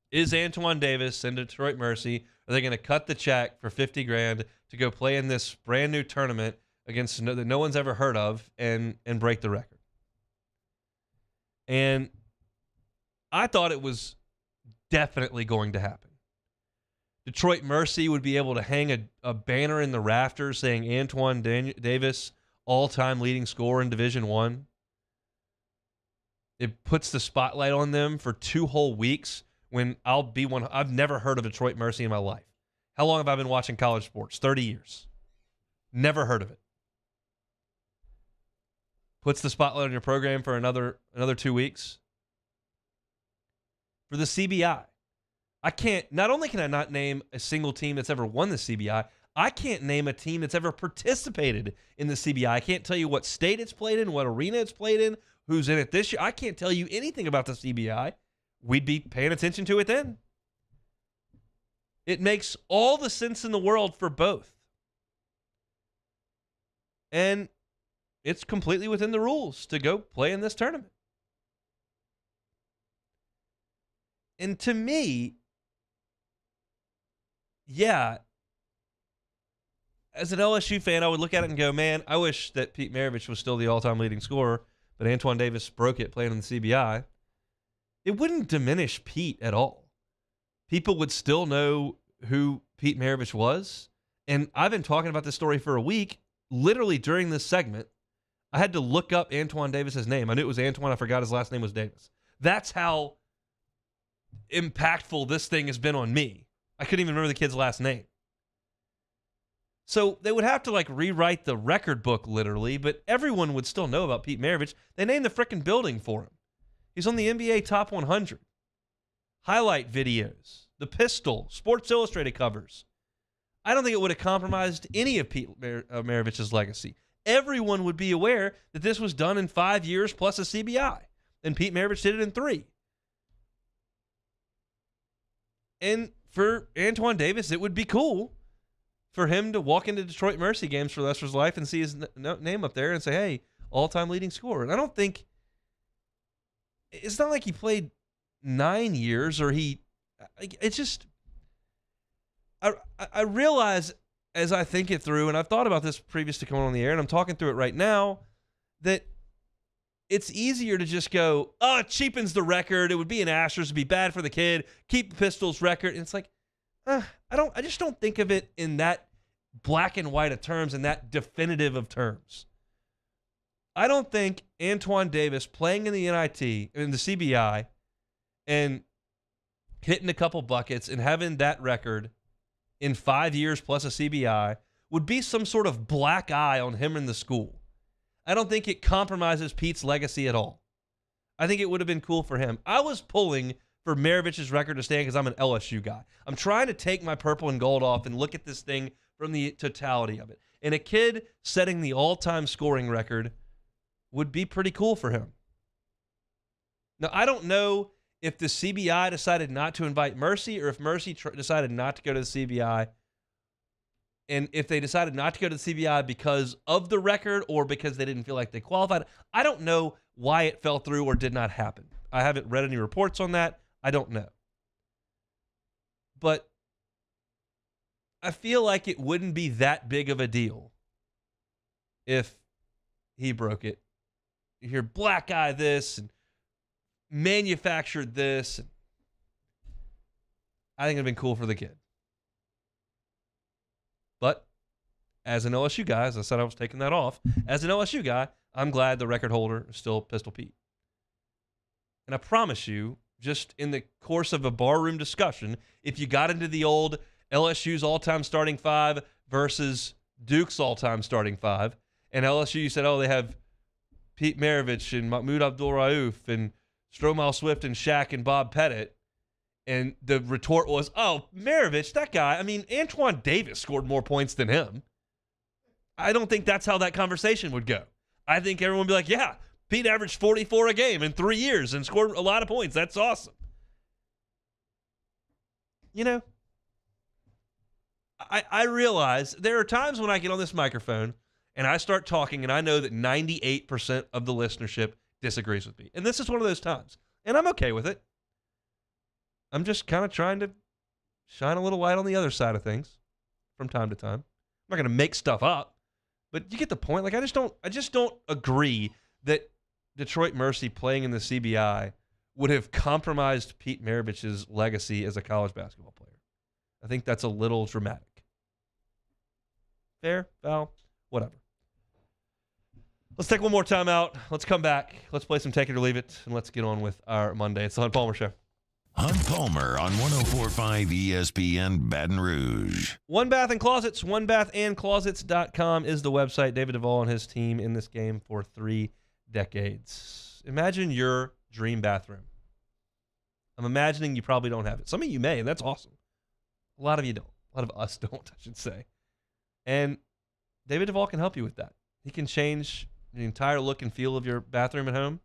Is Antoine Davis and Detroit Mercy, are they going to cut the check for $50,000 to go play in this brand new tournament against that no one's ever heard of and break the record? And I thought it was definitely going to happen. Detroit Mercy would be able to hang a banner in the rafters saying Antoine Davis, all-time leading scorer in Division I. It puts the spotlight on them for 2 whole weeks when I'll be one. I've never heard of Detroit Mercy in my life. How long have I been watching college sports? 30 years. Never heard of it. Puts the spotlight on your program for another 2 weeks. For the CBI, not only can I not name a single team that's ever won the CBI, I can't name a team that's ever participated in the CBI. I can't tell you what state it's played in, what arena it's played in, who's in it this year. I can't tell you anything about the CBI. We'd be paying attention to it then. It makes all the sense in the world for both. And it's completely within the rules to go play in this tournament. And to me, yeah, as an LSU fan, I would look at it and go, man, I wish that Pete Maravich was still the all-time leading scorer, but Antoine Davis broke it playing in the CBI. It wouldn't diminish Pete at all. People would still know who Pete Maravich was. And I've been talking about this story for a week. Literally during this segment, I had to look up Antoine Davis's name. I knew it was Antoine. I forgot his last name was Davis. That's how impactful this thing has been on me. I couldn't even remember the kid's last name. So they would have to like rewrite the record book literally, but everyone would still know about Pete Maravich. They named the frickin' building for him. He's on the NBA Top 100. Highlight videos, the Pistol, Sports Illustrated covers. I don't think it would have compromised any of Pete Maravich's legacy. Everyone would be aware that this was done in 5 years plus a CBI, and Pete Maravich did it in 3. And for Antoine Davis, it would be cool for him to walk into Detroit Mercy games for the rest of his life and see his name up there and say, hey, all-time leading scorer. And I don't think – it's not like he played 9 years or it's just – I realize as I think it through, and I've thought about this previous to coming on the air, and I'm talking through it right now, that it's easier to just go, oh, it cheapens the record. It would be an asterisk. It'd be bad for the kid. Keep the Pistols record. And it's like, I just don't think of it in that black and white of terms and that definitive of terms. I don't think Antoine Davis playing in the NIT, in the CBI, and hitting a couple buckets and having that record in 5 years plus a CBI would be some sort of black eye on him and the school. I don't think it compromises Pete's legacy at all. I think it would have been cool for him. I was pulling for Maravich's record to stand because I'm an LSU guy. I'm trying to take my purple and gold off and look at this thing from the totality of it. And a kid setting the all-time scoring record would be pretty cool for him. Now, I don't know if the CBI decided not to invite Mercy or if Mercy decided not to go to the CBI. And if they decided not to go to the CBI because of the record or because they didn't feel like they qualified, I don't know why it fell through or did not happen. I haven't read any reports on that. I don't know. But I feel like it wouldn't be that big of a deal if he broke it. You hear black eye this and manufactured this. I think it'd been cool for the kid. But as an LSU guy, as I said I was taking that off, as an LSU guy, I'm glad the record holder is still Pistol Pete. And I promise you, just in the course of a barroom discussion, if you got into the old LSU's all-time starting five versus Duke's all-time starting five, and LSU, you said, oh, they have Pete Maravich and Mahmoud Abdul-Rauf and Stromile Swift and Shaq and Bob Pettit, and the retort was, oh, Maravich, that guy, I mean, Antoine Davis scored more points than him. I don't think that's how that conversation would go. I think everyone would be like, yeah, Pete averaged 44 a game in 3 years and scored a lot of points. That's awesome. You know, I realize there are times when I get on this microphone and I start talking and I know that 98% of the listenership disagrees with me. And this is one of those times. And I'm okay with it. I'm just kind of trying to shine a little light on the other side of things from time to time. I'm not going to make stuff up, but you get the point. Like, I just don't agree that Detroit Mercy playing in the CBI would have compromised Pete Maravich's legacy as a college basketball player. I think that's a little dramatic. Fair? Foul? Whatever. Let's take one more time out. Let's come back. Let's play some Take It or Leave It, and let's get on with our Monday. It's the Hunt Palmer Show. Hunt Palmer on 104.5 ESPN Baton Rouge. One Bath and Closets, onebathandclosets.com is the website. David Duvall and his team in this game for 3 decades. Imagine your dream bathroom. I'm imagining you probably don't have it. Some of you may, and that's awesome. A lot of you don't. A lot of us don't, I should say. And David Duvall can help you with that. He can change the entire look and feel of your bathroom at home.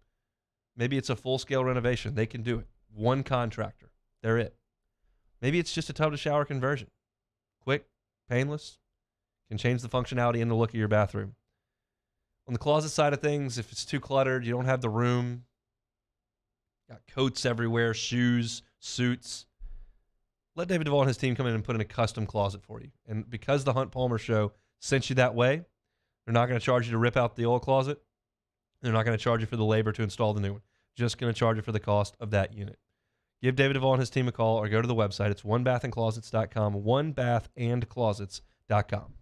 Maybe it's a full-scale renovation. They can do it. One contractor. They're it. Maybe it's just a tub-to-shower conversion. Quick, painless, can change the functionality and the look of your bathroom. On the closet side of things, if it's too cluttered, you don't have the room, got coats everywhere, shoes, suits, let David Duvall and his team come in and put in a custom closet for you. And because the Hunt Palmer Show sent you that way, they're not going to charge you to rip out the old closet. They're not going to charge you for the labor to install the new one. Just going to charge you for the cost of that unit. Give David Duvall and his team a call or go to the website. It's onebathandclosets.com, onebathandclosets.com.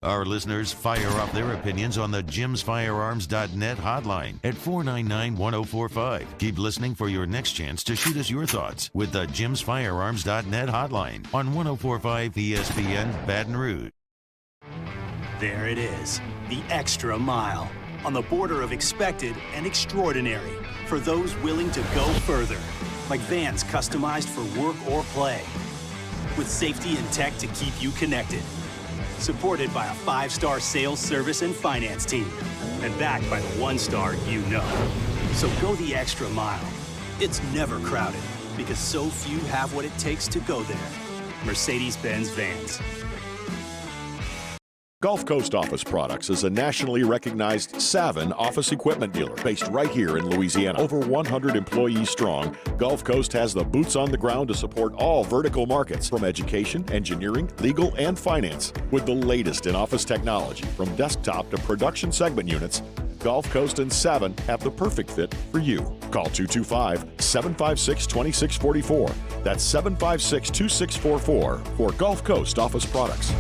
Our listeners fire off their opinions on the jimsfirearms.net hotline at 499-1045. Keep listening for your next chance to shoot us your thoughts with the jimsfirearms.net hotline on 104.5 ESPN Baton Rouge. There it is, the extra mile, on the border of expected and extraordinary for those willing to go further, like vans customized for work or play, with safety and tech to keep you connected. Supported by a 5-star sales, service, and finance team, and backed by the 1-star you know. So go the extra mile. It's never crowded, because so few have what it takes to go there. Mercedes-Benz Vans. Gulf Coast Office Products is a nationally recognized Savin office equipment dealer based right here in Louisiana. Over 100 employees strong, Gulf Coast has the boots on the ground to support all vertical markets, from education, engineering, legal, and finance. With the latest in office technology, from desktop to production segment units, Gulf Coast and Savin have the perfect fit for you. Call 225-756-2644. That's 756-2644 for Gulf Coast Office Products.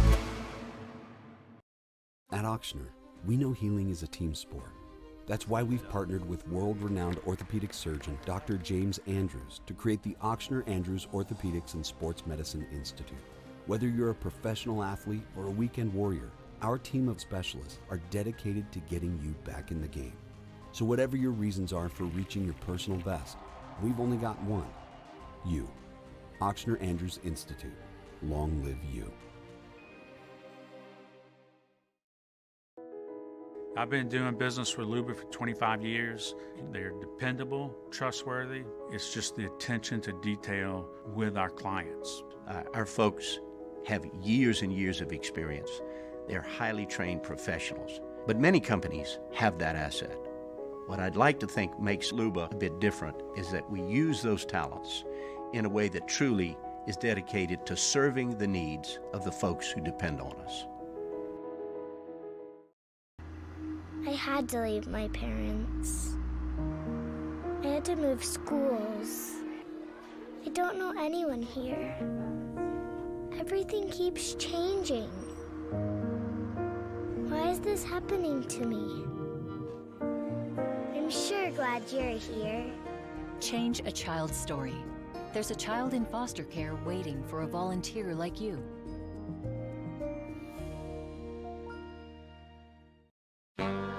At Auctioner, we know healing is a team sport. That's why we've partnered with world-renowned orthopedic surgeon Dr. James Andrews to create the Auctioner Andrews Orthopedics and Sports Medicine Institute. Whether you're a professional athlete or a weekend warrior, our team of specialists are dedicated to getting you back in the game. So whatever your reasons are for reaching your personal best, we've only got one: you. Auctioner Andrews Institute. Long live you. I've been doing business with Luba for 25 years. They're dependable, trustworthy. It's just the attention to detail with our clients. Our folks have years and years of experience. They're highly trained professionals. But many companies have that asset. What I'd like to think makes Luba a bit different is that we use those talents in a way that truly is dedicated to serving the needs of the folks who depend on us. I had to leave my parents. I had to move schools. I don't know anyone here. Everything keeps changing. Why is this happening to me? I'm sure glad you're here. Change a child's story. There's a child in foster care waiting for a volunteer like you.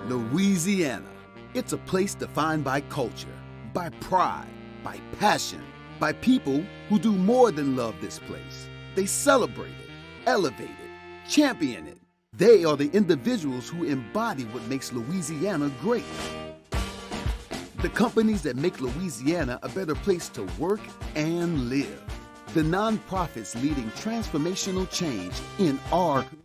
Louisiana. It's a place defined by culture, by pride, by passion, by people who do more than love this place. They celebrate it, elevate it, champion it. They are the individuals who embody what makes Louisiana great. The companies that make Louisiana a better place to work and live. The nonprofits leading transformational change in our community.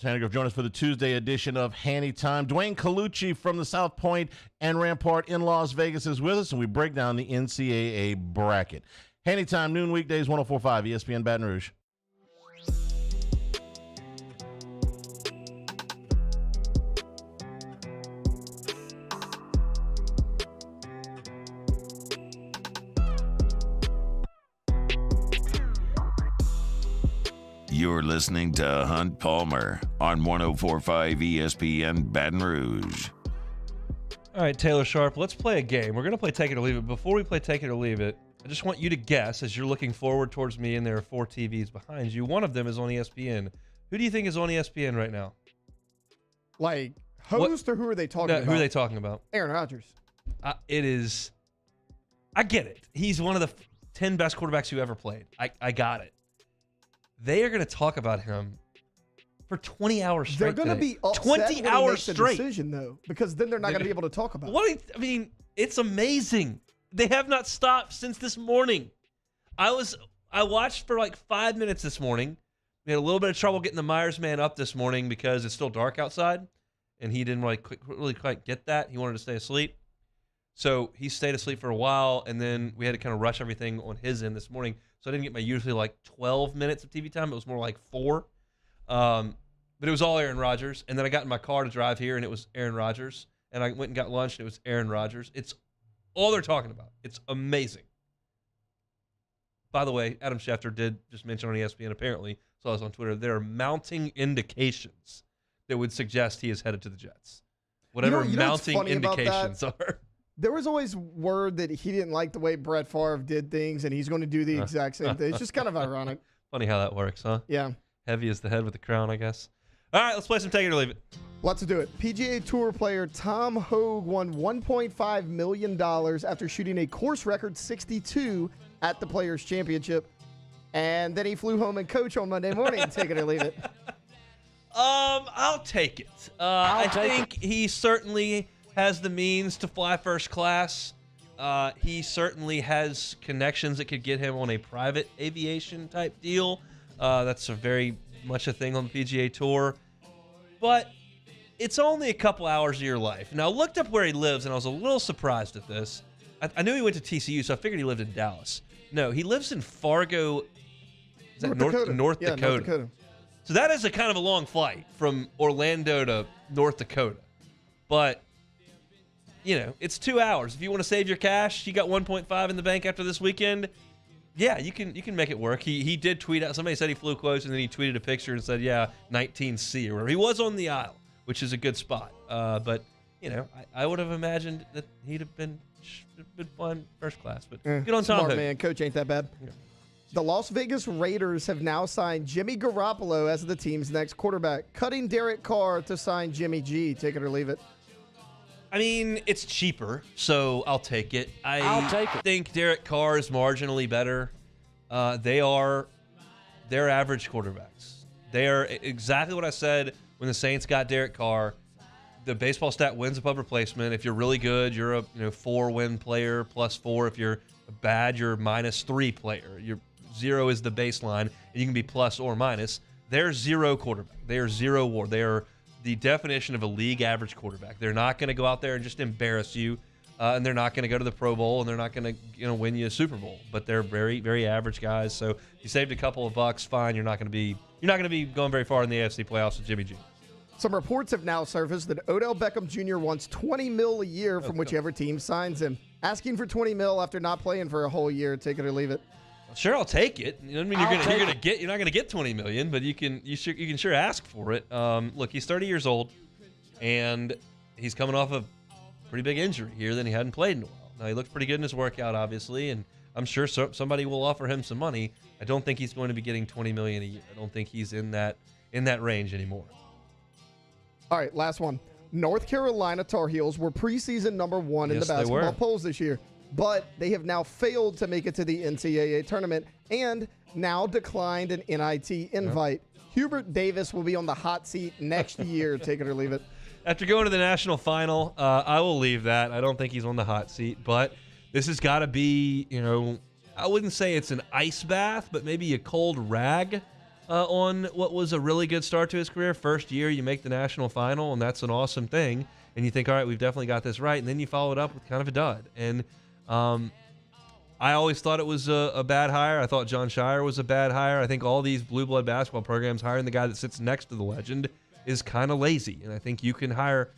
Hanigrove, join us for the Tuesday edition of Hanny Time. Dwayne Colucci from the South Point and Rampart in Las Vegas is with us, and we break down the NCAA bracket. Hanny Time, noon weekdays, 104.5 ESPN Baton Rouge. You're listening to Hunt Palmer on 104.5 ESPN Baton Rouge. All right, Taylor Sharp, let's play a game. We're going to play Take It or Leave It. Before we play Take It or Leave It, I just want you to guess, as you're looking forward towards me and there are 4 TVs behind you. One of them is on ESPN. Who do you think is on ESPN right now? Like, host or who are they talking about? Who are they talking about? Aaron Rodgers. It is. I get it. He's one of the 10 best quarterbacks who ever played. I got it. They are going to talk about him for 20 hours straight. They're going to be upset 20 when hours he makes straight. A decision, though, because then they're not going to be able to talk about it. I mean, it's amazing. They have not stopped since this morning. I watched for like 5 minutes this morning. We had a little bit of trouble getting the Myers man up this morning because it's still dark outside, and he didn't really quite get that. He wanted to stay asleep. So he stayed asleep for a while, and then we had to kind of rush everything on his end this morning. So I didn't get my usually like 12 minutes of TV time. It was more like 4. But it was all Aaron Rodgers. And then I got in my car to drive here, and it was Aaron Rodgers. And I went and got lunch, and it was Aaron Rodgers. It's all they're talking about. It's amazing. By the way, Adam Schefter did just mention on ESPN, apparently, saw this on Twitter, there are mounting indications that would suggest he is headed to the Jets. Whatever mounting indications are. There was always word that he didn't like the way Brett Favre did things, and he's going to do the exact same thing. It's just kind of ironic. Funny how that works, huh? Yeah. Heavy as the head with the crown, I guess. All right, let's play some Take It or Leave It. Let's do it. PGA Tour player Tom Hogue won $1.5 million after shooting a course record 62 at the Players' Championship. And then he flew home and coached on Monday morning. Take it or leave it. I'll take it. I think he certainly has the means to fly first class. He certainly has connections that could get him on a private aviation type deal. That's a very much a thing on the PGA Tour. But it's only a couple hours of your life. Now, I looked up where he lives, and I was a little surprised at this. I knew he went to TCU, so I figured he lived in Dallas. No, he lives in Fargo. Is that North Dakota? North Dakota. So that is a kind of a long flight from Orlando to North Dakota. But, you know, it's 2 hours. If you want to save your cash, you got 1.5 in the bank after this weekend. Yeah, you can make it work. He did tweet out. Somebody said he flew close, and then he tweeted a picture and said, yeah, 19C or whatever. He was on the aisle, which is a good spot. But, you know, I would have imagined that he'd have been fun first class. But good on Tom. Smart man. Coach ain't that bad. Yeah. The Las Vegas Raiders have now signed Jimmy Garoppolo as the team's next quarterback, cutting Derek Carr to sign Jimmy G. Take it or leave it. I mean, it's cheaper, so I'll take it. I'll take it. Think Derek Carr is marginally better. They're average quarterbacks. They are exactly what I said when the Saints got Derek Carr. The baseball stat wins above replacement. If you're really good, you're a 4-win player, +4. If you're bad, you're -3 player. Your 0 is the baseline, and you can be plus or minus. They're zero quarterback. They are zero war. They are the definition of a league average quarterback. They're not going to go out there and just embarrass you, and they're not going to go to the Pro Bowl, and they're not going to win you a Super Bowl. But they're very, very average guys. So if you saved a couple of bucks, fine. You're not going to be going very far in the AFC playoffs with Jimmy G. Some reports have now surfaced that Odell Beckham Jr. wants $20 million a year from whichever team signs him. Asking for $20 million after not playing for a whole year, take it or leave it. Sure, I'll take it. I mean, you're not going to get $20 million, but you can sure ask for it. Look, he's 30 years old, and he's coming off a pretty big injury here. Then he hadn't played in a while. Now he looks pretty good in his workout, obviously, and I'm sure somebody will offer him some money. I don't think he's going to be getting $20 million a year. I don't think he's in that range anymore. All right, last one. North Carolina Tar Heels were preseason number 1 in the basketball polls this year, but they have now failed to make it to the NCAA tournament and now declined an NIT invite. Yep. Hubert Davis will be on the hot seat next year. Take it or leave it. After going to the national final, I will leave that. I don't think he's on the hot seat, but this has got to be, I wouldn't say it's an ice bath, but maybe a cold rag on what was a really good start to his career. First year, you make the national final, and that's an awesome thing. And you think, all right, we've definitely got this right. And then you follow it up with kind of a dud. And I always thought it was a bad hire. I thought John Shire was a bad hire. I think all these blue blood basketball programs hiring the guy that sits next to the legend is kind of lazy. And I think you can hire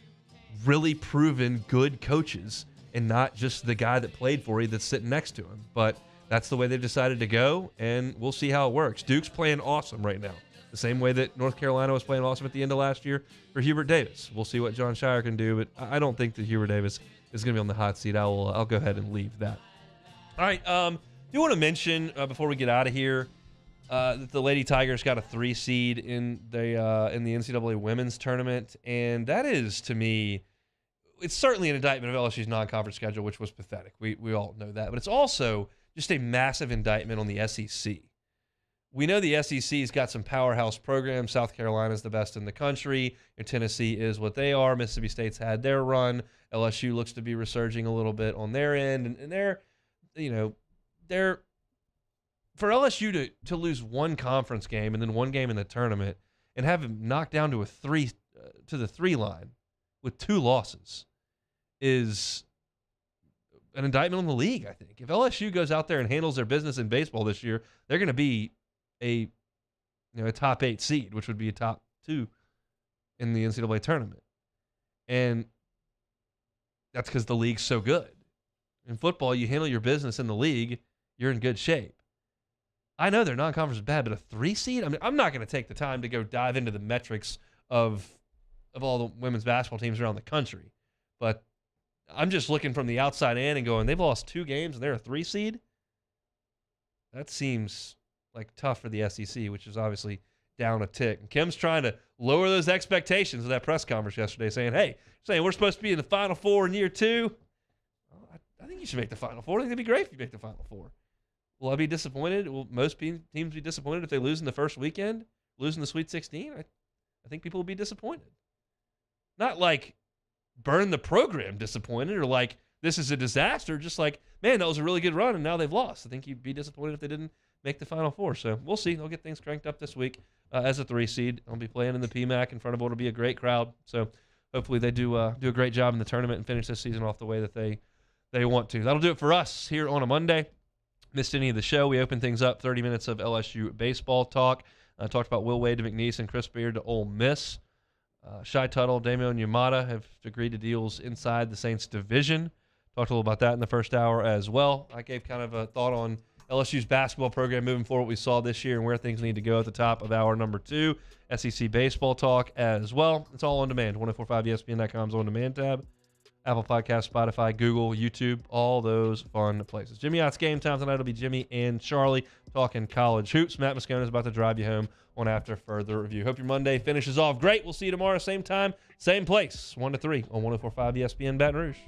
really proven good coaches and not just the guy that played for you that's sitting next to him. But that's the way they've decided to go, and we'll see how it works. Duke's playing awesome right now, the same way that North Carolina was playing awesome at the end of last year for Hubert Davis. We'll see what John Shire can do, but I don't think that Hubert Davis is going to be on the hot seat. I'll go ahead and leave that. All right, do want to mention before we get out of here that the Lady Tigers got a 3 seed in the NCAA women's tournament, and that is, to me, it's certainly an indictment of LSU's non-conference schedule, which was pathetic. We all know that, but it's also just a massive indictment on the SEC. We know the SEC's got some powerhouse programs. South Carolina's the best in the country, and Tennessee is what they are. Mississippi State's had their run. LSU looks to be resurging a little bit on their end, and they're for LSU to lose one conference game and then one game in the tournament and have them knocked down to the 3 line with 2 losses is an indictment on the league, I think. If LSU goes out there and handles their business in baseball this year, they're going to be a top 8 seed, which would be a top 2 in the NCAA tournament. And that's because the league's so good. In football, you handle your business in the league, you're in good shape. I know their non-conference is bad, but a 3 seed? I mean, I'm not going to take the time to go dive into the metrics of all the women's basketball teams around the country. But I'm just looking from the outside in and going, they've lost 2 games and they're a 3 seed? That seems like tough for the SEC, which is obviously down a tick. And Kim's trying to lower those expectations of that press conference yesterday, saying we're supposed to be in the Final Four in year 2. Well, I think you should make the Final Four. I think it'd be great if you make the Final Four. Will I be disappointed? Will most teams be disappointed if they lose in the first weekend, lose in the Sweet 16? I think people will be disappointed. Not like burn the program disappointed or like this is a disaster, just like, man, that was a really good run and now they've lost. I think you'd be disappointed if they didn't make the Final Four. So we'll see. They'll get things cranked up this week as a 3 seed. I'll be playing in the PMAC in front of what'll be a great crowd. So hopefully they do a great job in the tournament and finish this season off the way that they want to. That'll do it for us here on a Monday. Missed any of the show, we opened things up, 30 minutes of LSU baseball talk. Talked about Will Wade to McNeese and Chris Beard to Ole Miss. Shai Tuttle, Damian Yamada have agreed to deals inside the Saints division. Talked a little about that in the first hour as well. I gave kind of a thought on LSU's basketball program moving forward, what we saw this year and where things need to go at the top of hour number 2. SEC baseball talk as well. It's all on demand. 1045ESPN.com's on demand tab. Apple Podcasts, Spotify, Google, YouTube, all those fun places. Jimmy Ott's Game Time tonight will be Jimmy and Charlie talking college hoops. Matt Moscona is about to drive you home on After Further Review. Hope your Monday finishes off great. We'll see you tomorrow, same time, same place, 1 to 3 on 1045 ESPN Baton Rouge.